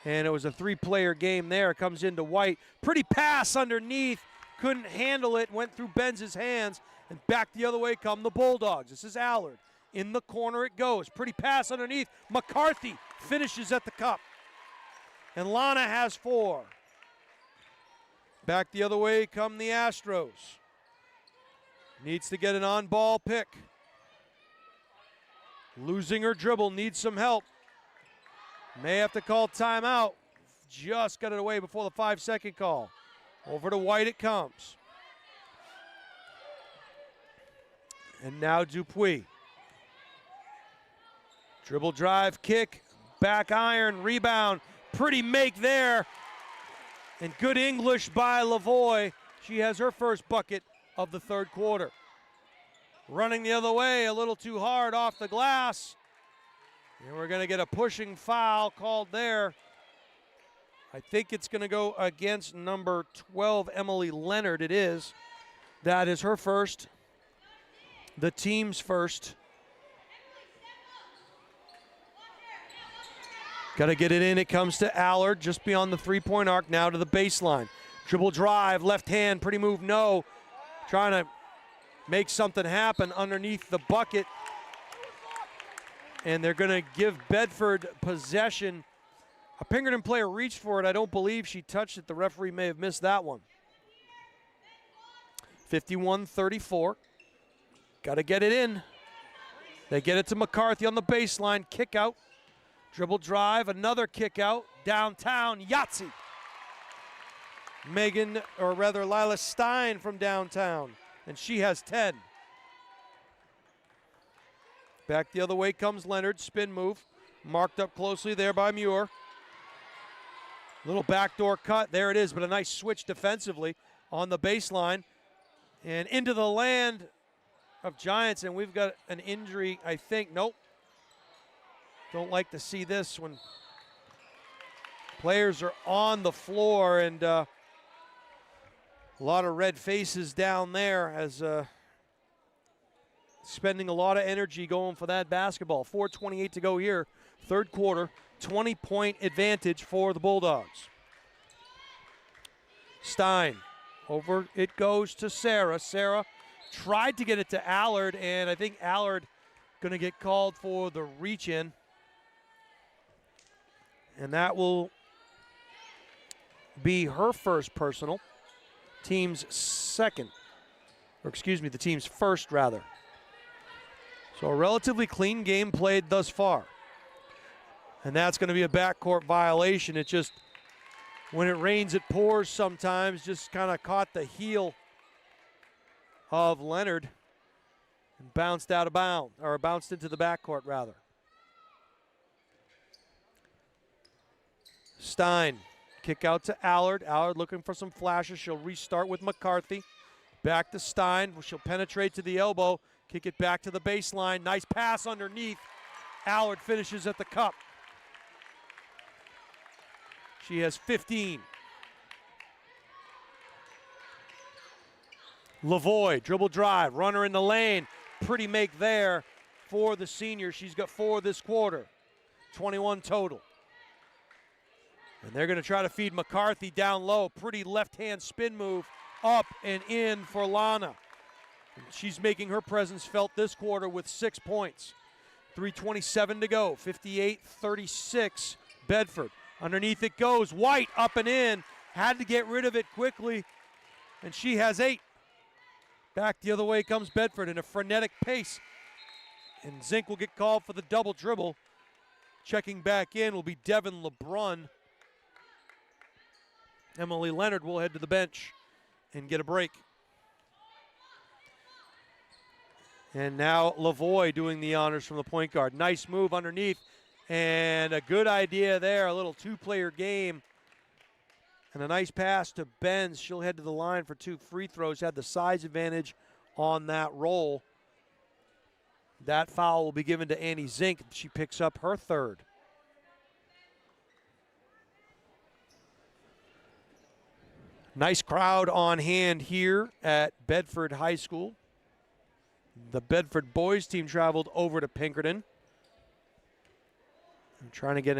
and it was a three-player game there. It comes into White. Pretty pass underneath. Couldn't handle it. Went through Benz's hands, and back the other way come the Bulldogs. This is Allard. In the corner it goes. Pretty pass underneath. McCarthy finishes at the cup. And Lana has 4. Back the other way come the Astros. Needs to get an on-ball pick. Losing her dribble, needs some help. May have to call timeout. Just got it away before the 5-second call. Over to White it comes. And now Dupuis. Dribble drive, kick, back iron, rebound. Pretty make there. And good English by Lavoie. She has her first bucket of the third quarter. Running the other way, a little too hard off the glass. And we're going to get a pushing foul called there. I think it's going to go against number 12, Emily Leonard. It is. That is her first. The team's first. Got to get it in. It comes to Allard just beyond the three-point arc, now to the baseline. Dribble drive, left hand, pretty move, no. Trying to make something happen underneath the bucket. And they're going to give Bedford possession. A Pinkerton player reached for it. I don't believe she touched it. The referee may have missed that one. 51-34. Got to get it in. They get it to McCarthy on the baseline. Kick out. Dribble drive, another kick out. Downtown, Yahtzee. Lila Stein from downtown. And she has 10. Back the other way comes Leonard. Spin move. Marked up closely there by Muir. Little backdoor cut. There it is, but a nice switch defensively on the baseline. And into the land of Giants. And we've got an injury, I think. Nope. Don't like to see this when players are on the floor, and a lot of red faces down there as spending a lot of energy going for that basketball. 4:28 to go here, third quarter, 20-point advantage for the Bulldogs. Stein, over it goes to Sarah. Sarah tried to get it to Allard, and I think Allard going to get called for the reach-in. And that will be her first personal. Team's second. Or excuse me, the team's first, rather. So a relatively clean game played thus far. And that's going to be a backcourt violation. It just, when it rains, it pours sometimes. Just kind of caught the heel of Leonard and bounced out of bounds, or bounced into the backcourt, rather. Stein, kick out to Allard. Allard looking for some flashes. She'll restart with McCarthy. Back to Stein. She'll penetrate to the elbow. Kick it back to the baseline. Nice pass underneath. Allard finishes at the cup. She has 15. Lavoie, dribble drive, runner in the lane. Pretty make there for the senior. She's got 4 this quarter. 21 total. And they're going to try to feed McCarthy down low. Pretty left-hand spin move up and in for Lana. She's making her presence felt this quarter with 6 points. 3:27 to go, 58-36, Bedford. Underneath it goes, White up and in. Had to get rid of it quickly, and she has 8. Back the other way comes Bedford in a frenetic pace. And Zink will get called for the double dribble. Checking back in will be Devin LeBrun. Emily Leonard will head to the bench and get a break. And now Lavoie doing the honors from the point guard. Nice move underneath, and a good idea there, a little 2-player game. And a nice pass to Benz. She'll head to the line for 2 free throws, had the size advantage on that roll. That foul will be given to Annie Zink. She picks up her 3rd. Nice crowd on hand here at Bedford High School. The Bedford boys team traveled over to Pinkerton. I'm trying to get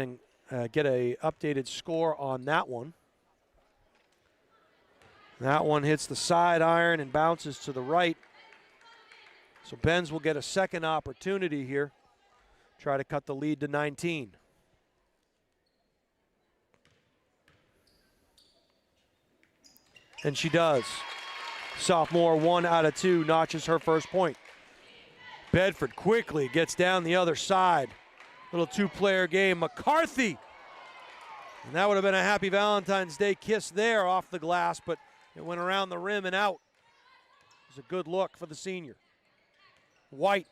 a updated score on that one. That one hits the side iron and bounces to the right. So Benz will get a second opportunity here. Try to cut the lead to 19. And she does. Sophomore 1 out of 2 notches her first point. Bedford quickly gets down the other side. Little two-player game. McCarthy. And that would have been a happy Valentine's Day kiss there off the glass, but it went around the rim and out. It was a good look for the senior. White.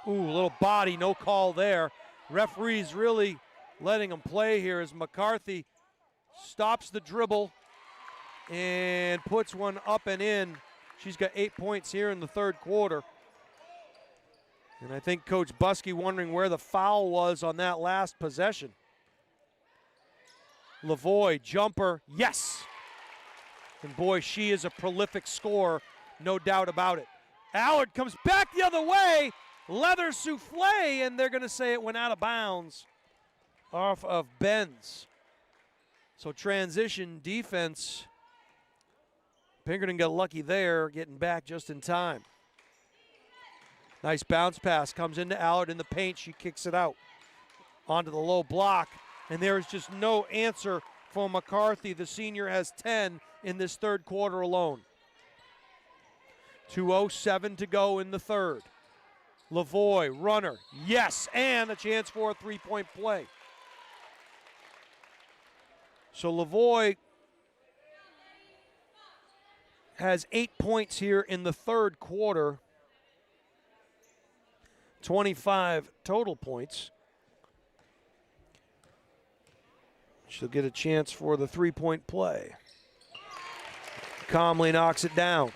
Ooh, little body, no call there. Referee's really letting him play here as McCarthy stops the dribble and puts one up and in. She's got 8 points here in the third quarter. And I think Coach Buskey wondering where the foul was on that last possession. Lavoie, jumper, yes! And boy, she is a prolific scorer, no doubt about it. Allard comes back the other way, leather souffle, and they're gonna say it went out of bounds off of Benz. So transition defense. Pinkerton got lucky there, getting back just in time. Nice bounce pass, comes into Allard in the paint, she kicks it out. Onto the low block, and there is just no answer for McCarthy. The senior has 10 in this third quarter alone. 2:07 to go in the third. Lavoie, runner, yes, and a chance for a three-point play. So Lavoie has 8 points here in the third quarter. 25 total points. She'll get a chance for the three-point play. Calmly knocks it down.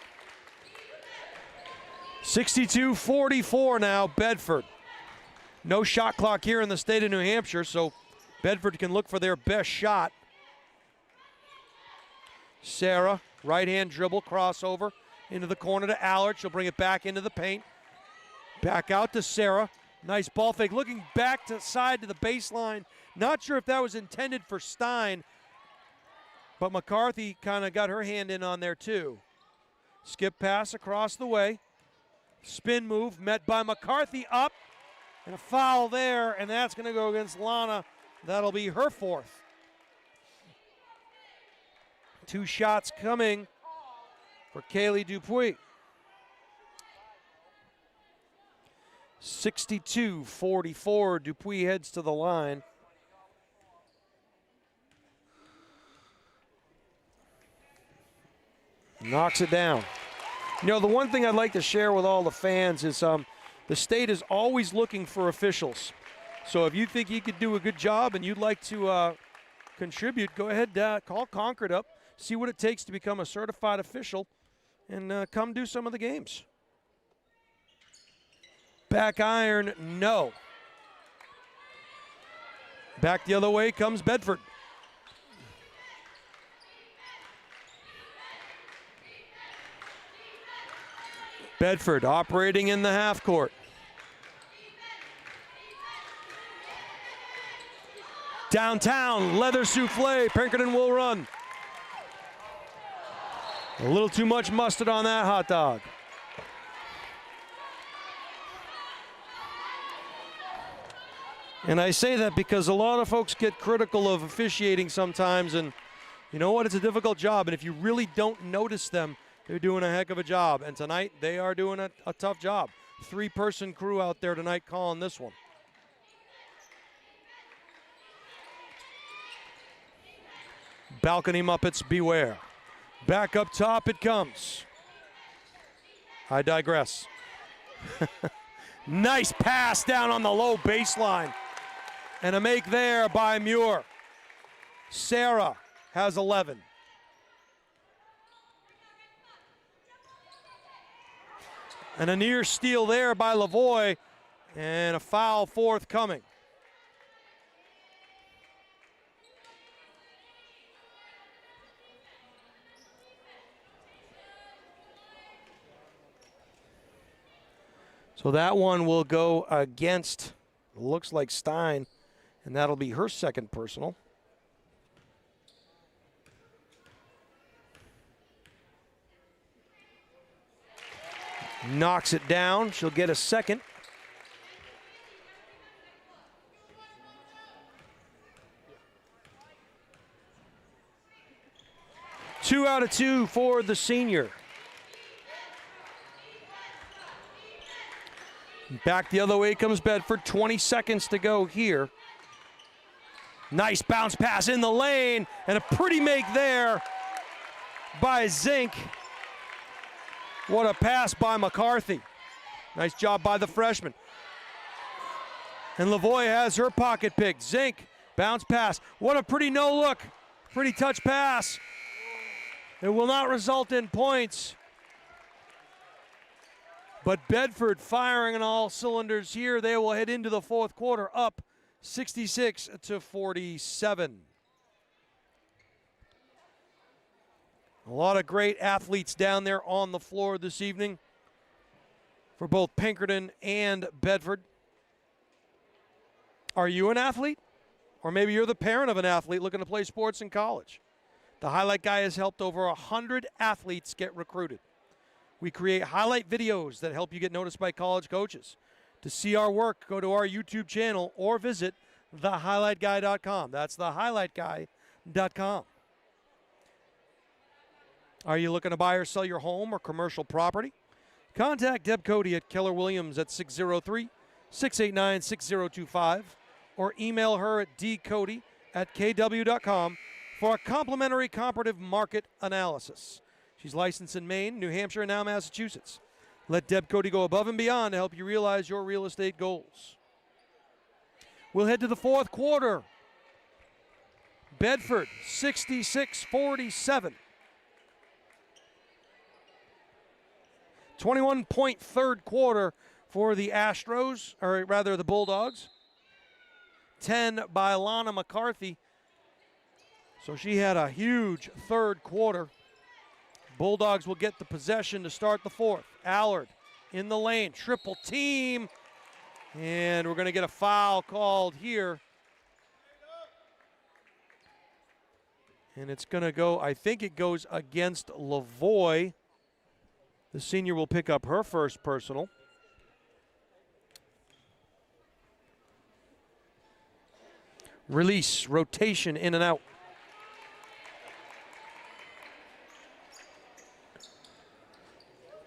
62-44 now, Bedford. No shot clock here in the state of New Hampshire, so Bedford can look for their best shot. Sarah, right-hand dribble, crossover into the corner to Allard. She'll bring it back into the paint. Back out to Sarah. Nice ball fake. Looking back to side to the baseline. Not sure if that was intended for Stein, but McCarthy kind of got her hand in on there too. Skip pass across the way. Spin move met by McCarthy up. And a foul there, and that's going to go against Lana. That'll be her fourth. 2 shots coming for Kaylee Dupuy. 62-44, Dupuy heads to the line. Knocks it down. You know, the one thing I'd like to share with all the fans is the state is always looking for officials. So if you think you could do a good job and you'd like to contribute, go ahead, call Concord up, see what it takes to become a certified official, and come do some of the games. Back iron, no. Back the other way comes Bedford. Bedford operating in the half court. Downtown, leather souffle, Pinkerton will run. A little too much mustard on that hot dog. And I say that because a lot of folks get critical of officiating sometimes, and you know what, it's a difficult job, and if you really don't notice them, they're doing a heck of a job. And tonight, they are doing a tough job. 3-person crew out there tonight calling this one. Balcony Muppets, beware. Back up top it comes. I digress. Nice pass down on the low baseline. And a make there by Muir. Sarah has 11. And a near steal there by Lavoie, and a foul forthcoming. So that one will go against, looks like Stein, and that'll be her second personal. Knocks it down. She'll get a second. Two out of two for the senior. Back the other way comes Bedford. 20 seconds to go here. Nice bounce pass in the lane, and a pretty make there by Zink. What a pass by McCarthy. Nice job by the freshman. And Lavoie has her pocket pick. Zink, bounce pass. What a pretty no look. Pretty touch pass. It will not result in points. But Bedford firing on all cylinders here. They will head into the fourth quarter up 66-47. A lot of great athletes down there on the floor this evening for both Pinkerton and Bedford. Are you an athlete? Or maybe you're the parent of an athlete looking to play sports in college. The Highlight Guy has helped over 100 athletes get recruited. We create highlight videos that help you get noticed by college coaches. To see our work, go to our YouTube channel or visit thehighlightguy.com. That's thehighlightguy.com. Are you looking to buy or sell your home or commercial property? Contact Deb Cody at Keller Williams at 603-689-6025 or email her at dcody@kw.com for a complimentary comparative market analysis. She's licensed in Maine, New Hampshire, and now Massachusetts. Let Deb Cody go above and beyond to help you realize your real estate goals. We'll head to the fourth quarter. Bedford, 66-47. 21-point third quarter for the Astros, or rather the Bulldogs. 10 by Lana McCarthy. So she had a huge third quarter. Bulldogs will get the possession to start the fourth. Allard in the lane, triple team. And we're going to get a foul called here. And it's going to go, I think it goes against Lavoie. The senior will pick up her first personal. Release, rotation in and out.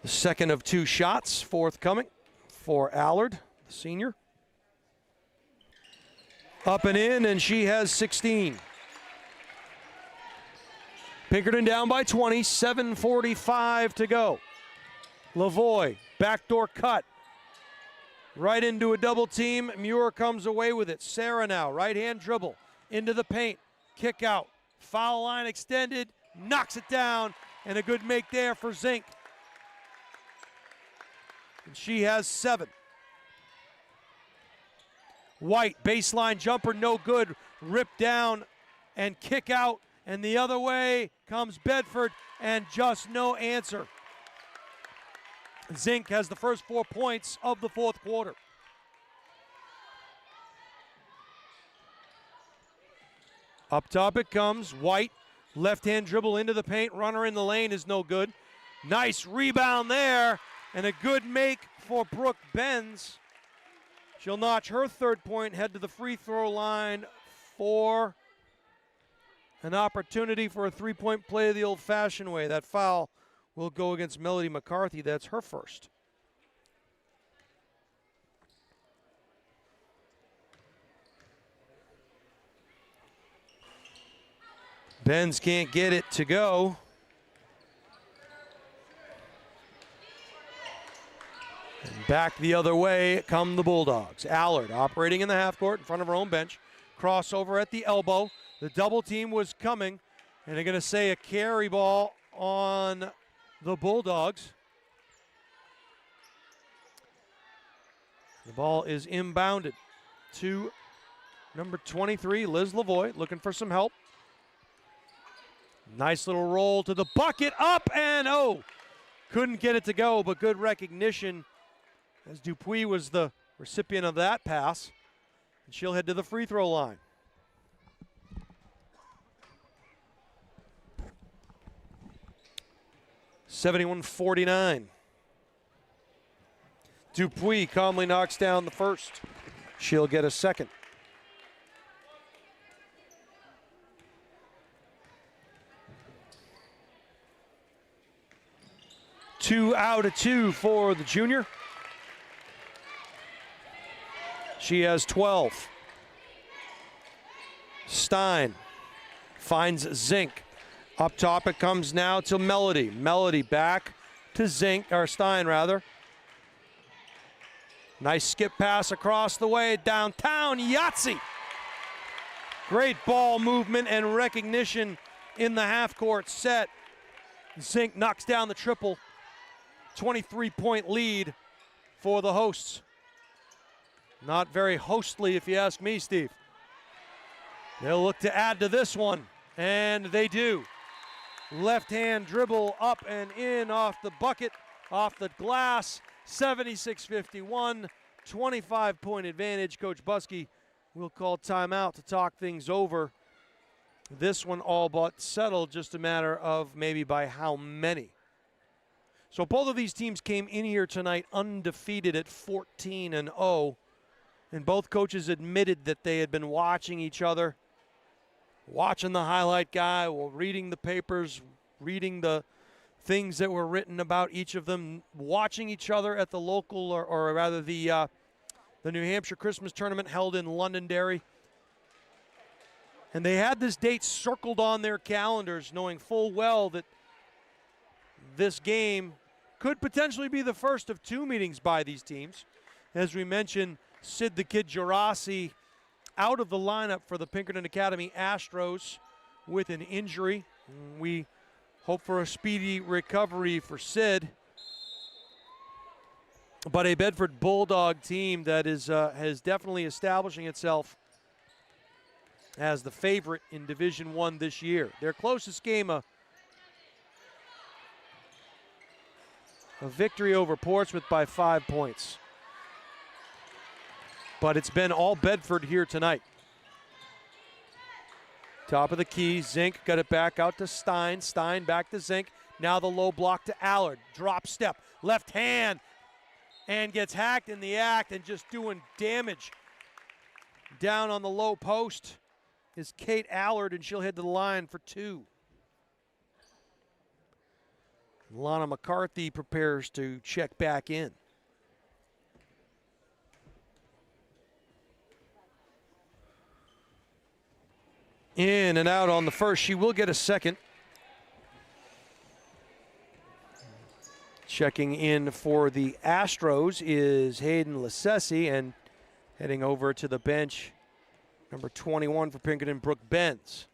The second of two shots forthcoming for Allard, the senior. Up and in, and she has 16. Pinkerton down by 20, 7:45 to go. Lavoie, backdoor cut. Right into a double team. Muir comes away with it. Sarah now, right-hand dribble into the paint. Kick out. Foul line extended. Knocks it down. And a good make there for Zink. And she has 7. White, baseline jumper, no good. Ripped down and kick out. And the other way comes Bedford, and just no answer. Zink has the first 4 points of the fourth quarter. Up top it comes. White, left-hand dribble into the paint. Runner in the lane is no good. Nice rebound there, and a good make for Brooke Benz. She'll notch her third point, head to the free throw line for an opportunity for a three-point play the old-fashioned way. That foul will go against Melody McCarthy. That's her first. Benz can't get it to go. And back the other way come the Bulldogs. Allard operating in the half court in front of her own bench. Crossover at the elbow. The double team was coming, and they're going to say a carry ball on the Bulldogs. The ball is inbounded to number 23, Liz Lavoie, looking for some help. Nice little roll to the bucket, up and couldn't get it to go, but good recognition as Dupuis was the recipient of that pass. She'll head to the free throw line. (71-49). Dupuis calmly knocks down the first. She'll get a second. Two out of two for the junior. She has 12. Stein finds Zink. Up top it comes now to Melody. Melody back to Stein rather. Nice skip pass across the way, downtown, Yahtzee. Great ball movement and recognition in the half-court set. Zink knocks down the triple. 23-point lead for the hosts. Not very hostly, if you ask me, Steve. They'll look to add to this one, and they do. Left-hand dribble up and in off the bucket, off the glass. 76-51, 25-point advantage. Coach Buskey will call timeout to talk things over. This one all but settled, just a matter of maybe by how many. So both of these teams came in here tonight undefeated at 14-0, and both coaches admitted that they had been watching each other, watching the highlight guy, reading the papers, reading the things that were written about each of them, watching each other at the local, or rather the New Hampshire Christmas tournament held in Londonderry. And they had this date circled on their calendars, knowing full well that this game could potentially be the first of two meetings by these teams. As we mentioned, Sid the Kid Gerasi out of the lineup for the Pinkerton Academy Astros with an injury. We hope for a speedy recovery for Sid. But a Bedford Bulldog team that is definitely establishing itself as the favorite in Division I this year. Their closest game, a victory over Portsmouth by 5 points. But it's been all Bedford here tonight. Top of the key, Zink got it back out to Stein. Stein back to Zink. Now the low block to Allard. Drop step, left hand, and gets hacked in the act and just doing damage. Down on the low post is Kate Allard, and she'll head to the line for two. Lana McCarthy prepares to check back in. In and out on the first. She will get a second. Checking in for the Astros is Hayden Lassesi, and heading over to the bench, number 21 for Pinkerton, Brooke Benz.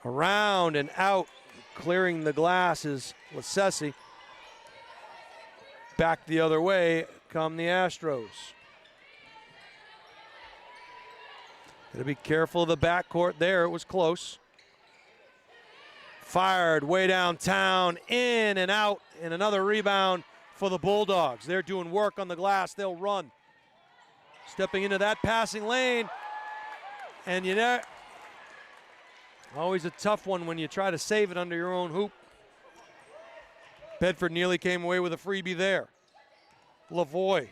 Around and out, clearing the glass is Lassesi. Back the other way come the Astros. Got to be careful of the backcourt there. It was close. Fired way downtown, in and out, and another rebound for the Bulldogs. They're doing work on the glass. They'll run. Stepping into that passing lane. And you know, always a tough one when you try to save it under your own hoop. Bedford nearly came away with a freebie there. Lavoie.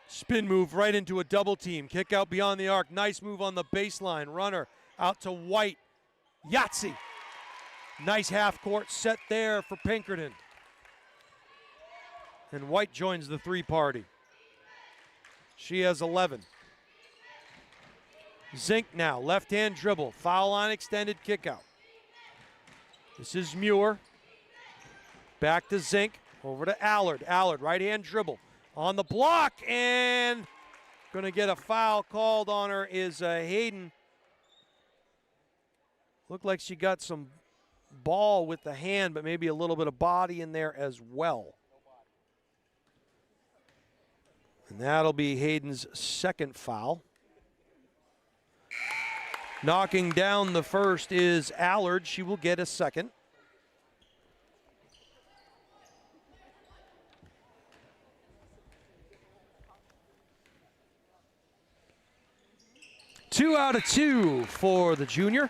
Spin move right into a double team. Kick out beyond the arc. Nice move on the baseline. Runner out to White. Yahtzee. Nice half-court set there for Pinkerton. And White joins the three-party. She has 11. Zink now, left-hand dribble. Foul line extended, kick out. This is Muir. Back to Zink, over to Allard. Allard, right-hand dribble. On the block, and going to get a foul called on her is Hayden. Looked like she got some ball with the hand, but maybe a little bit of body in there as well. And that'll be Hayden's second foul. Knocking down the first is Allard. She will get a second. 2 out of 2 for the junior.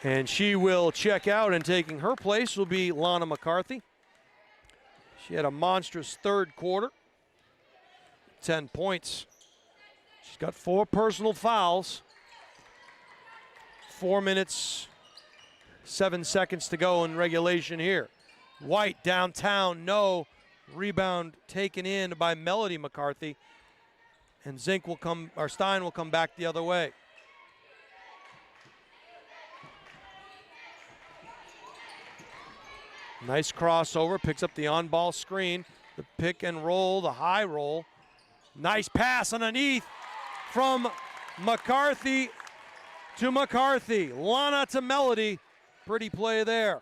And she will check out, and taking her place will be Lana McCarthy. She had a monstrous third quarter, 10 points. She's got 4 personal fouls. 4 minutes, 7 seconds to go in regulation here. White downtown, no. Rebound taken in by Melody McCarthy. And Stein will come back the other way. Nice crossover, picks up the on-ball screen. The pick and roll, the high roll. Nice pass underneath from McCarthy to McCarthy. Lana to Melody. Pretty play there.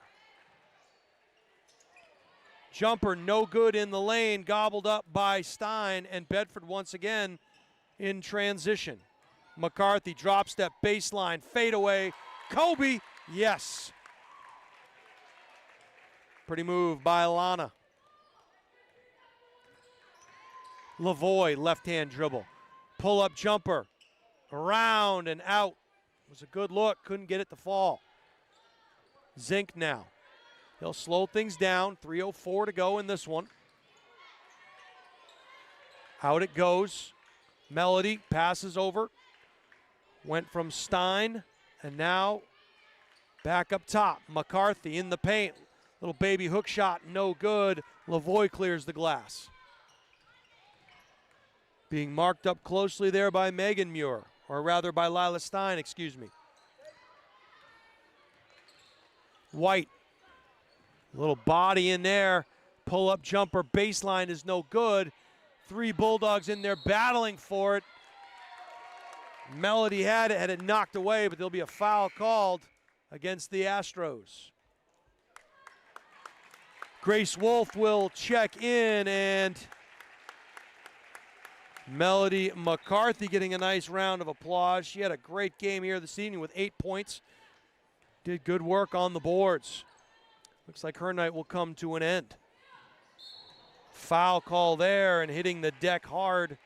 Jumper no good in the lane, gobbled up by Stein, and Bedford once again in transition. McCarthy drop step, baseline, fadeaway. Kobe, yes. Pretty move by Lana. Lavoie, left-hand dribble. Pull-up jumper, around and out. Was a good look, couldn't get it to fall. Zink now. He'll slow things down, 3:04 to go in this one. Out it goes. Melody passes over. Went from Stein, and now back up top. McCarthy in the paint. Little baby hook shot, no good. Lavoie clears the glass. Being marked up closely there by Megan Muir, or rather by Lila Stein, excuse me. White, little body in there. Pull-up jumper, baseline is no good. 3 Bulldogs in there battling for it. Melody had it knocked away, but there'll be a foul called against the Astros. Grace Wolf will check in, and Melody McCarthy getting a nice round of applause. She had a great game here this evening with 8 points. Did good work on the boards. Looks like her night will come to an end. Foul call there, and hitting the deck hard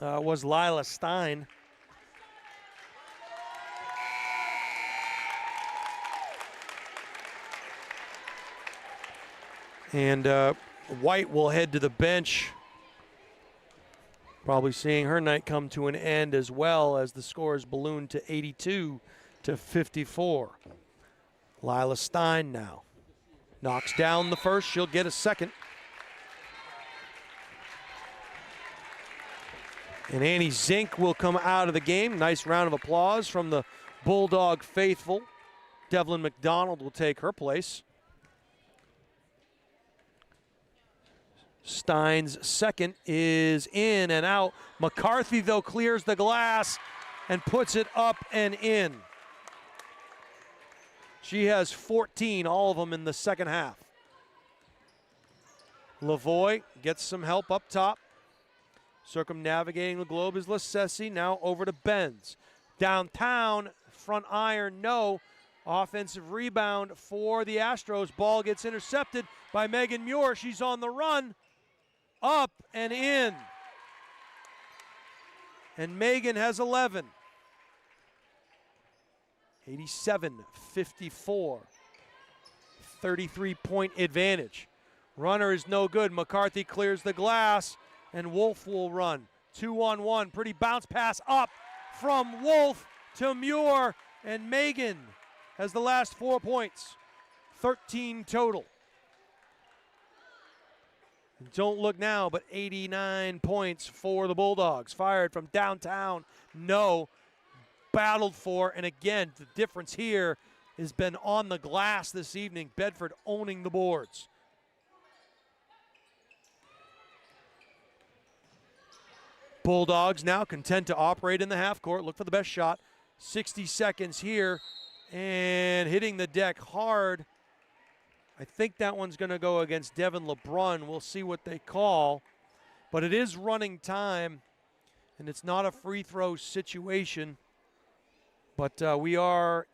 was Lila Stein. And White will head to the bench, probably seeing her night come to an end as well, as the scores balloon to 82-54. Lila Stein now knocks down the first. She'll get a second. And Annie Zink will come out of the game. Nice round of applause from the Bulldog faithful. Devlin McDonald will take her place. Stein's second is in and out. McCarthy, though, clears the glass and puts it up and in. She has 14, all of them in the second half. Lavoie gets some help up top. Circumnavigating the globe is Lassesi. Now over to Benz. Downtown, front iron, no. Offensive rebound for the Astros. Ball gets intercepted by Megan Muir. She's on the run. Up and in. And Megan has 11. 87-54. 33-point advantage. Runner is no good. McCarthy clears the glass, and Wolf will run. 2-on-1. Pretty bounce pass up from Wolf to Muir, and Megan has the last 4 points. 13 total. Don't look now, but 89 points for the Bulldogs. Fired from downtown, no. Battled for, and again, the difference here has been on the glass this evening. Bedford owning the boards. Bulldogs now content to operate in the half court. Look for the best shot. 60 seconds here, and hitting the deck hard. I think that one's going to go against Devin LeBrun. We'll see what they call. But it is running time, and it's not a free throw situation. But we are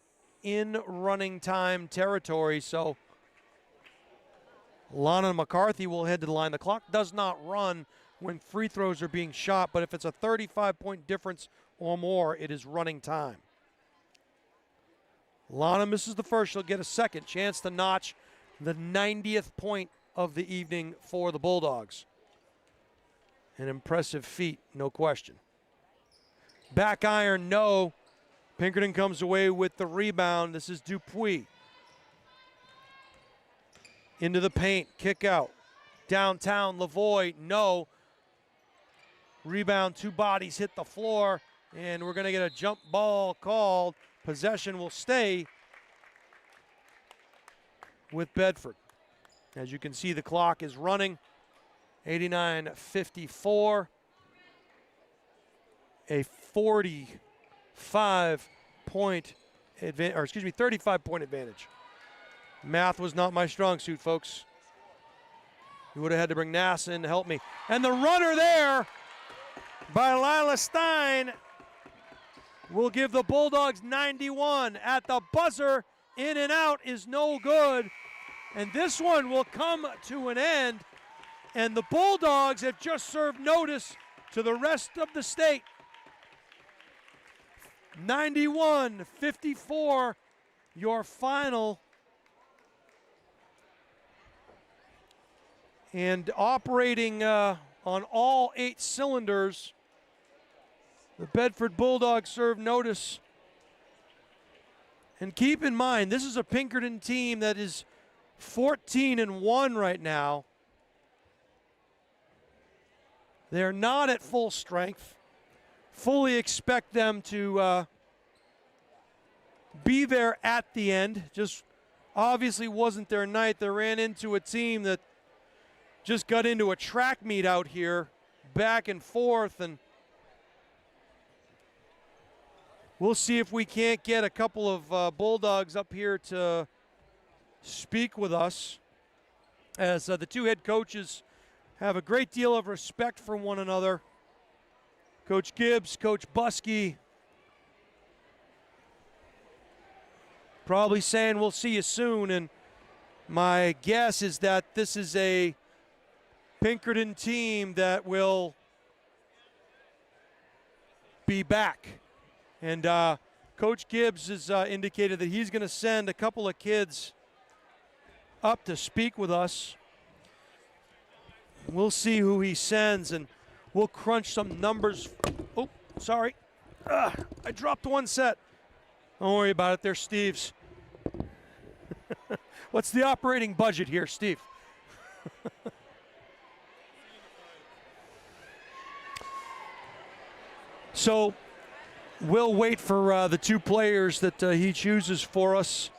in running time territory, so Lana McCarthy will head to the line. The clock does not run when free throws are being shot, but if it's a 35-point difference or more, it is running time. Lana misses the first. She'll get a second chance to notch the 90th point of the evening for the Bulldogs. An impressive feat, no question. Back iron, no. Pinkerton comes away with the rebound. This is Dupuis. Into the paint, kick out. Downtown, Lavoie, no. Rebound, two bodies hit the floor, and we're going to get a jump ball called. Possession will stay with Bedford. As you can see, the clock is running. 89-54. A 35-point advantage, or excuse me, 35-point advantage. Math was not my strong suit, folks. You would have had to bring NASA in to help me. And the runner there by Lila Stein will give the Bulldogs 91. At the buzzer, in and out is no good. And this one will come to an end. And the Bulldogs have just served notice to the rest of the state. 91-54, your final. And operating on all 8 cylinders, the Bedford Bulldogs serve notice. And keep in mind, this is a Pinkerton team that is 14-1 right now. They're not at full strength. Fully expect them to be there at the end. Just obviously wasn't their night. They ran into a team that just got into a track meet out here, back and forth, and we'll see if we can't get a couple of Bulldogs up here to speak with us, as the two head coaches have a great deal of respect for one another. Coach Gibbs, Coach Buskey, probably saying we'll see you soon, and my guess is that this is a Pinkerton team that will be back. And Coach Gibbs has indicated that he's going to send a couple of kids up to speak with us. We'll see who he sends, and we'll crunch some numbers. Oh, sorry. I dropped one set. Don't worry about it. They're Steve's. What's the operating budget here, Steve? So we'll wait for the two players that he chooses for us.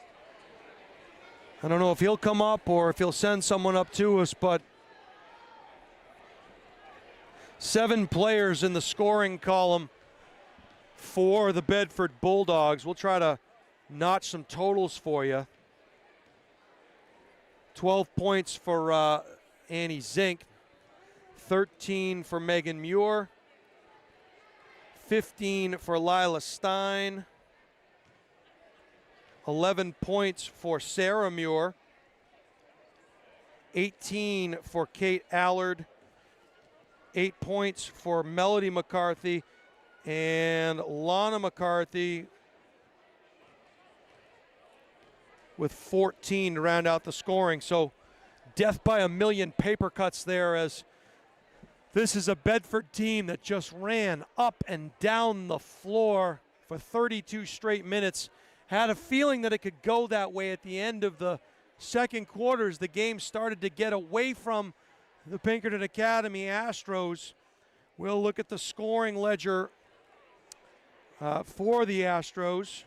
I don't know if he'll come up or if he'll send someone up to us, but 7 players in the scoring column for the Bedford Bulldogs. We'll try to notch some totals for you. 12 points for Annie Zink, 13 for Megan Muir, 15 for Lila Stein, 11 points for Sarah Muir, 18 for Kate Allard, 8 points for Melody McCarthy, and Lana McCarthy with 14 to round out the scoring. So death by a million paper cuts there, as this is a Bedford team that just ran up and down the floor for 32 straight minutes. Had a feeling that it could go that way at the end of the second quarter as the game started to get away from the Pinkerton Academy Astros. We'll look at the scoring ledger for the Astros.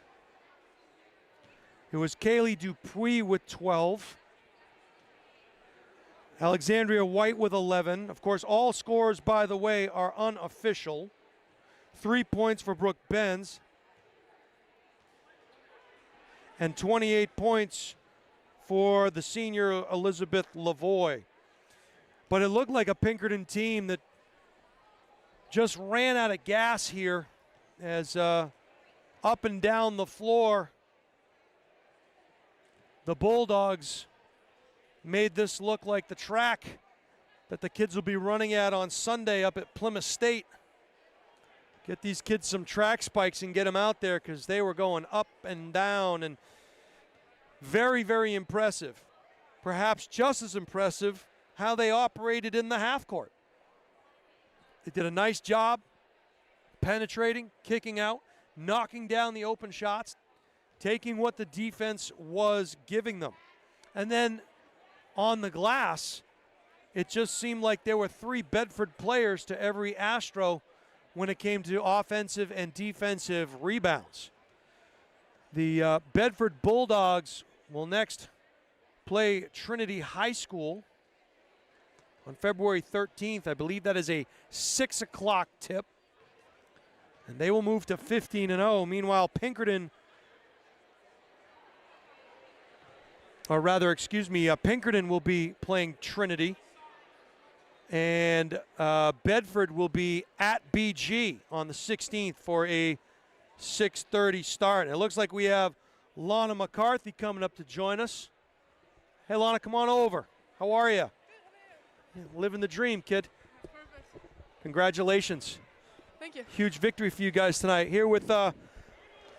It was Kaylee Dupuis with 12. Alexandria White with 11. Of course, all scores, by the way, are unofficial. 3 points for Brooke Benz. And 28 points for the senior Elizabeth Lavoie. But it looked like a Pinkerton team that just ran out of gas here, as up and down the floor, the Bulldogs made this look like the track that the kids will be running at on Sunday up at Plymouth State. Get these kids some track spikes and get them out there, because they were going up and down, and very, very impressive. Perhaps just as impressive how they operated in the half court. They did a nice job penetrating, kicking out, knocking down the open shots, taking what the defense was giving them. And then on the glass, it just seemed like there were 3 Bedford players to every Astro when it came to offensive and defensive rebounds. The Bedford Bulldogs will next play Trinity High School on February 13th. I believe that is a 6 o'clock tip. And they will move to 15-0. Meanwhile, Pinkerton, Pinkerton will be playing Trinity. And Bedford will be at BG on the 16th for a 6:30 start. And it looks like we have Lana McCarthy coming up to join us. Hey, Lana, come on over. How are you? Living the dream, kid. Perfect. Congratulations. Thank you. Huge victory for you guys tonight. Here with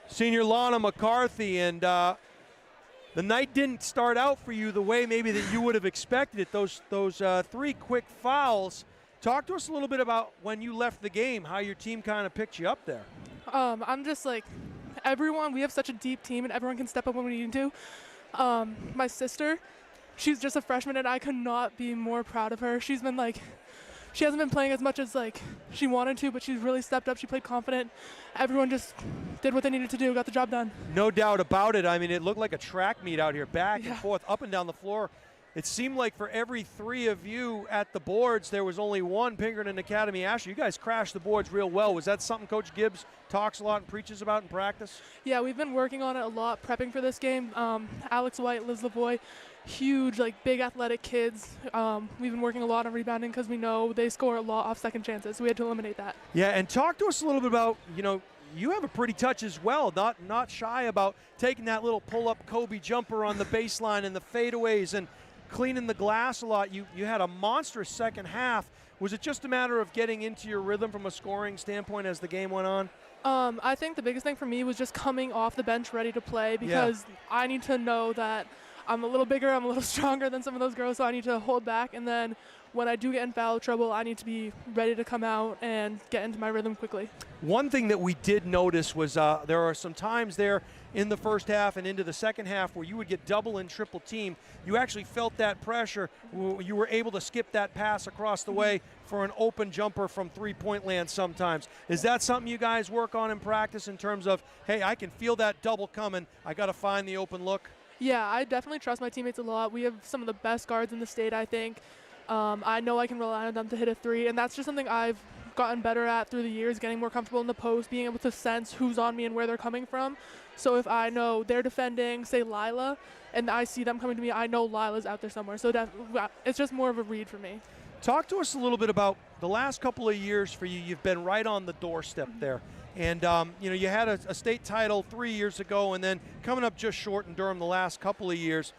senior Lana McCarthy, and the night didn't start out for you the way maybe that you would have expected it. Those 3 quick fouls. Talk to us a little bit about when you left the game, how your team kind of picked you up there. I'm just like, everyone, we have such a deep team and everyone can step up when we need to. My sister, she's just a freshman and I could not be more proud of her. She's been like, she hasn't been playing as much as like she wanted to, but she's really stepped up. She played confident. Everyone just did what they needed to do, got the job done. No doubt about it. I mean, it looked like a track meet out here, back and forth, up and down the floor. It seemed like for every 3 of you at the boards, there was only one Pinkerton Academy Astros. You guys crashed the boards real well. Was that something Coach Gibbs talks a lot and preaches about in practice? Yeah, we've been working on it a lot, prepping for this game. Alex White, Liz Lavoie, huge, like big athletic kids. We've been working a lot on rebounding because we know they score a lot off second chances. So we had to eliminate that. Yeah, and talk to us a little bit about, you have a pretty touch as well, not shy about taking that little pull-up Kobe jumper on the baseline and the fadeaways and cleaning the glass a lot. You had a monstrous second half. Was it just a matter of getting into your rhythm from a scoring standpoint as the game went on? I think the biggest thing for me was just coming off the bench ready to play, because I need to know that I'm a little bigger, I'm a little stronger than some of those girls, so I need to hold back. And then when I do get in foul trouble, I need to be ready to come out and get into my rhythm quickly. One thing that we did notice was there are some times there in the first half and into the second half where you would get double and triple teamed. You actually felt that pressure. You were able to skip that pass across the way for an open jumper from three-point land sometimes. Is that something you guys work on in practice in terms of, hey, I can feel that double coming, I got to find the open look? Yeah, I definitely trust my teammates a lot. We have some of the best guards in the state, I think. I know I can rely on them to hit a three, and that's just something I've gotten better at through the years, getting more comfortable in the post, being able to sense who's on me and where they're coming from. So if I know they're defending, say, Lila, and I see them coming to me, I know Lila's out there somewhere. So it's just more of a read for me. Talk to us a little bit about the last couple of years for you. You've been right on the doorstep there. And, you had a state title 3 years ago and then coming up just short in Durham the last couple of years.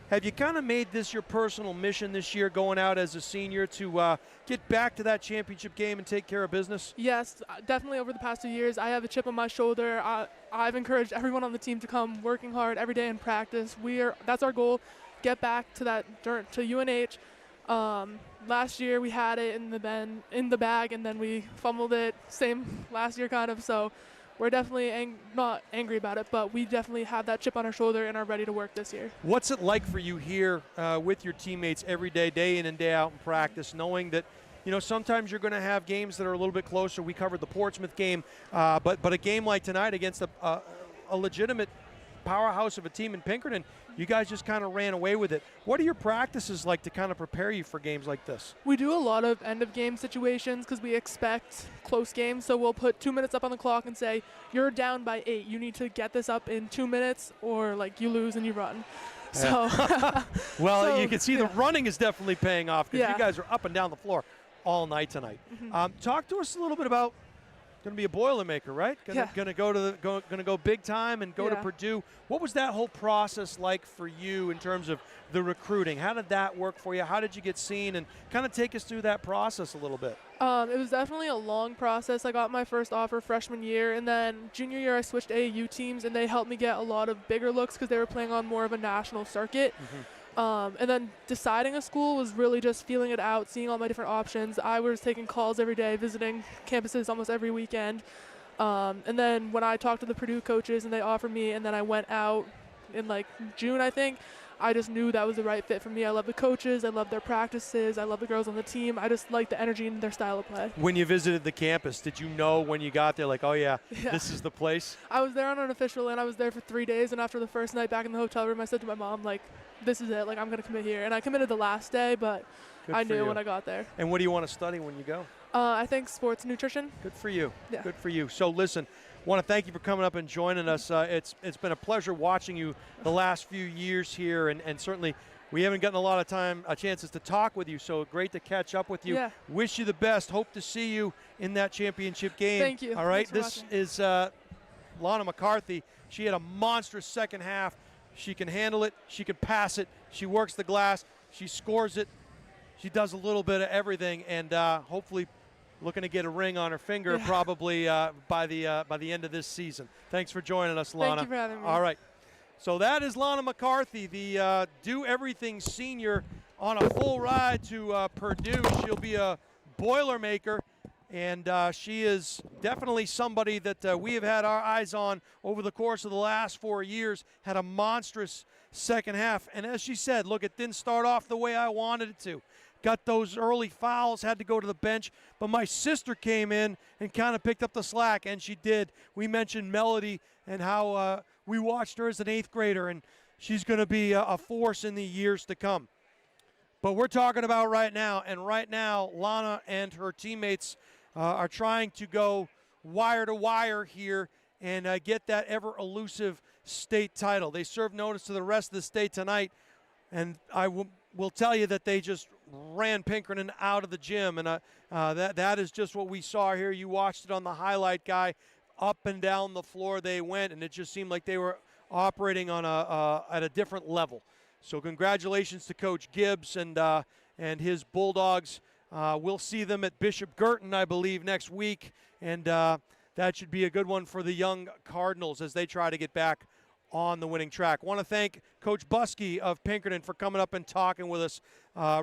Have you kind of made this your personal mission this year, going out as a senior, to get back to that championship game and take care of business? Yes, definitely over the past 2 years. I have a chip on my shoulder. I've encouraged everyone on the team to come working hard every day in practice. That's our goal, get back to UNH. Last year we had it in the bag, and then we fumbled it. Same last year kind of. So we're definitely not angry about it, but we definitely have that chip on our shoulder and are ready to work this year. What's it like for you here with your teammates every day, day in and day out in practice, knowing that sometimes you're going to have games that are a little bit closer? We covered the Portsmouth game, but a game like tonight against a legitimate powerhouse of a team in Pinkerton, you guys just kind of ran away with it. What are your practices like to kind of prepare you for games like this? We do a lot of end-of-game situations because we expect close games. So we'll put 2 minutes up on the clock and say, you're down by 8. You need to get this up in 2 minutes, or you lose and you run. Yeah. So, well, you can see the running is definitely paying off, because you guys are up and down the floor all night tonight. Talk to us a little bit about Going to be a Boilermaker, right? Yeah. Going to go big time and go to Yeah. Purdue. What was that whole process like for you in terms of the recruiting? How did that work for you? How did you get seen? And kind of take us through that process a little bit. It was definitely a long process. I got my first offer freshman year, and then junior year I switched AAU teams, and they helped me get a lot of bigger looks because they were playing on more of a national circuit. And then deciding a school was really just feeling it out, seeing all my different options. I was taking calls every day, visiting campuses almost every weekend. And then when I talked to the Purdue coaches and they offered me, and then I went out in like June, I think, I just knew that was the right fit for me. I love the coaches. I love their practices. I love the girls on the team. I just like the energy and their style of play. When you visited the campus, did you know when you got there, like, oh, yeah, this is the place? I was there on an official, and I was there for 3 days. And after the first night back in the hotel room, I said to my mom, like, this is it. Like, I'm going to commit here. And I committed the last day, but I knew when I got there. And what do you want to study when you go? I think sports nutrition. Good for you. Yeah. Good for you. So, listen, want to thank you for coming up and joining us. It's been a pleasure watching you the last few years here, and certainly we haven't gotten a lot of chances to talk with you, so great to catch up with you. Yeah. Wish you the best. Hope to see you in that championship game. Thank you. All right, Thanks this for watching. is Lana McCarthy. She had a monstrous second half. She can handle it. She can pass it. She works the glass. She scores it. She does a little bit of everything, and hopefully looking to get a ring on her finger probably by the end of this season. Thanks for joining us, Lana. Thank you for having me. All right. So that is Lana McCarthy, the Do Everything senior on a full ride to Purdue. She'll be a Boilermaker, and she is definitely somebody that we have had our eyes on over the course of the last 4 years. Had a monstrous second half, and as she said, look, it didn't start off the way I wanted it to. Got those early fouls, had to go to the bench, but my sister came in and kind of picked up the slack, and she did. We mentioned Melody and how we watched her as an 8th grader, and she's going to be a force in the years to come. But we're talking about right now, and right now Lana and her teammates are trying to go wire to wire here and get that ever-elusive state title. They serve notice to the rest of the state tonight, and I will tell you that they just ran Pinkerton out of the gym, and that is just what we saw here. You watched it on the highlight guy. Up and down the floor they went, and it just seemed like they were operating on at a different level. So congratulations to Coach Gibbs and his Bulldogs. We'll see them at Bishop Girton, I believe, next week, and that should be a good one for the young Cardinals as they try to get back on the winning track. Want to thank Coach Buskey of Pinkerton for coming up and talking with us.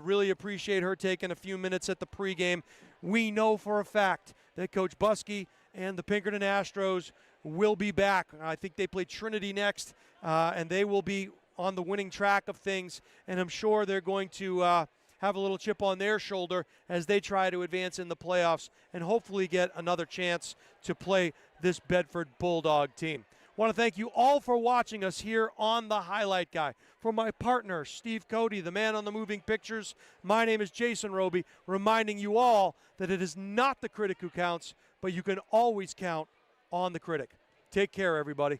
Really appreciate her taking a few minutes at the pregame. We know for a fact that Coach Buskey and the Pinkerton Astros will be back. I think they play Trinity next, and they will be on the winning track of things, and I'm sure they're going to have a little chip on their shoulder as they try to advance in the playoffs and hopefully get another chance to play this Bedford Bulldog team. Want to thank you all for watching us here on The Highlight Guy. For my partner, Steve Cody, the man on the moving pictures, my name is Jason Roby, reminding you all that it is not the critic who counts, but you can always count on the critic. Take care, everybody.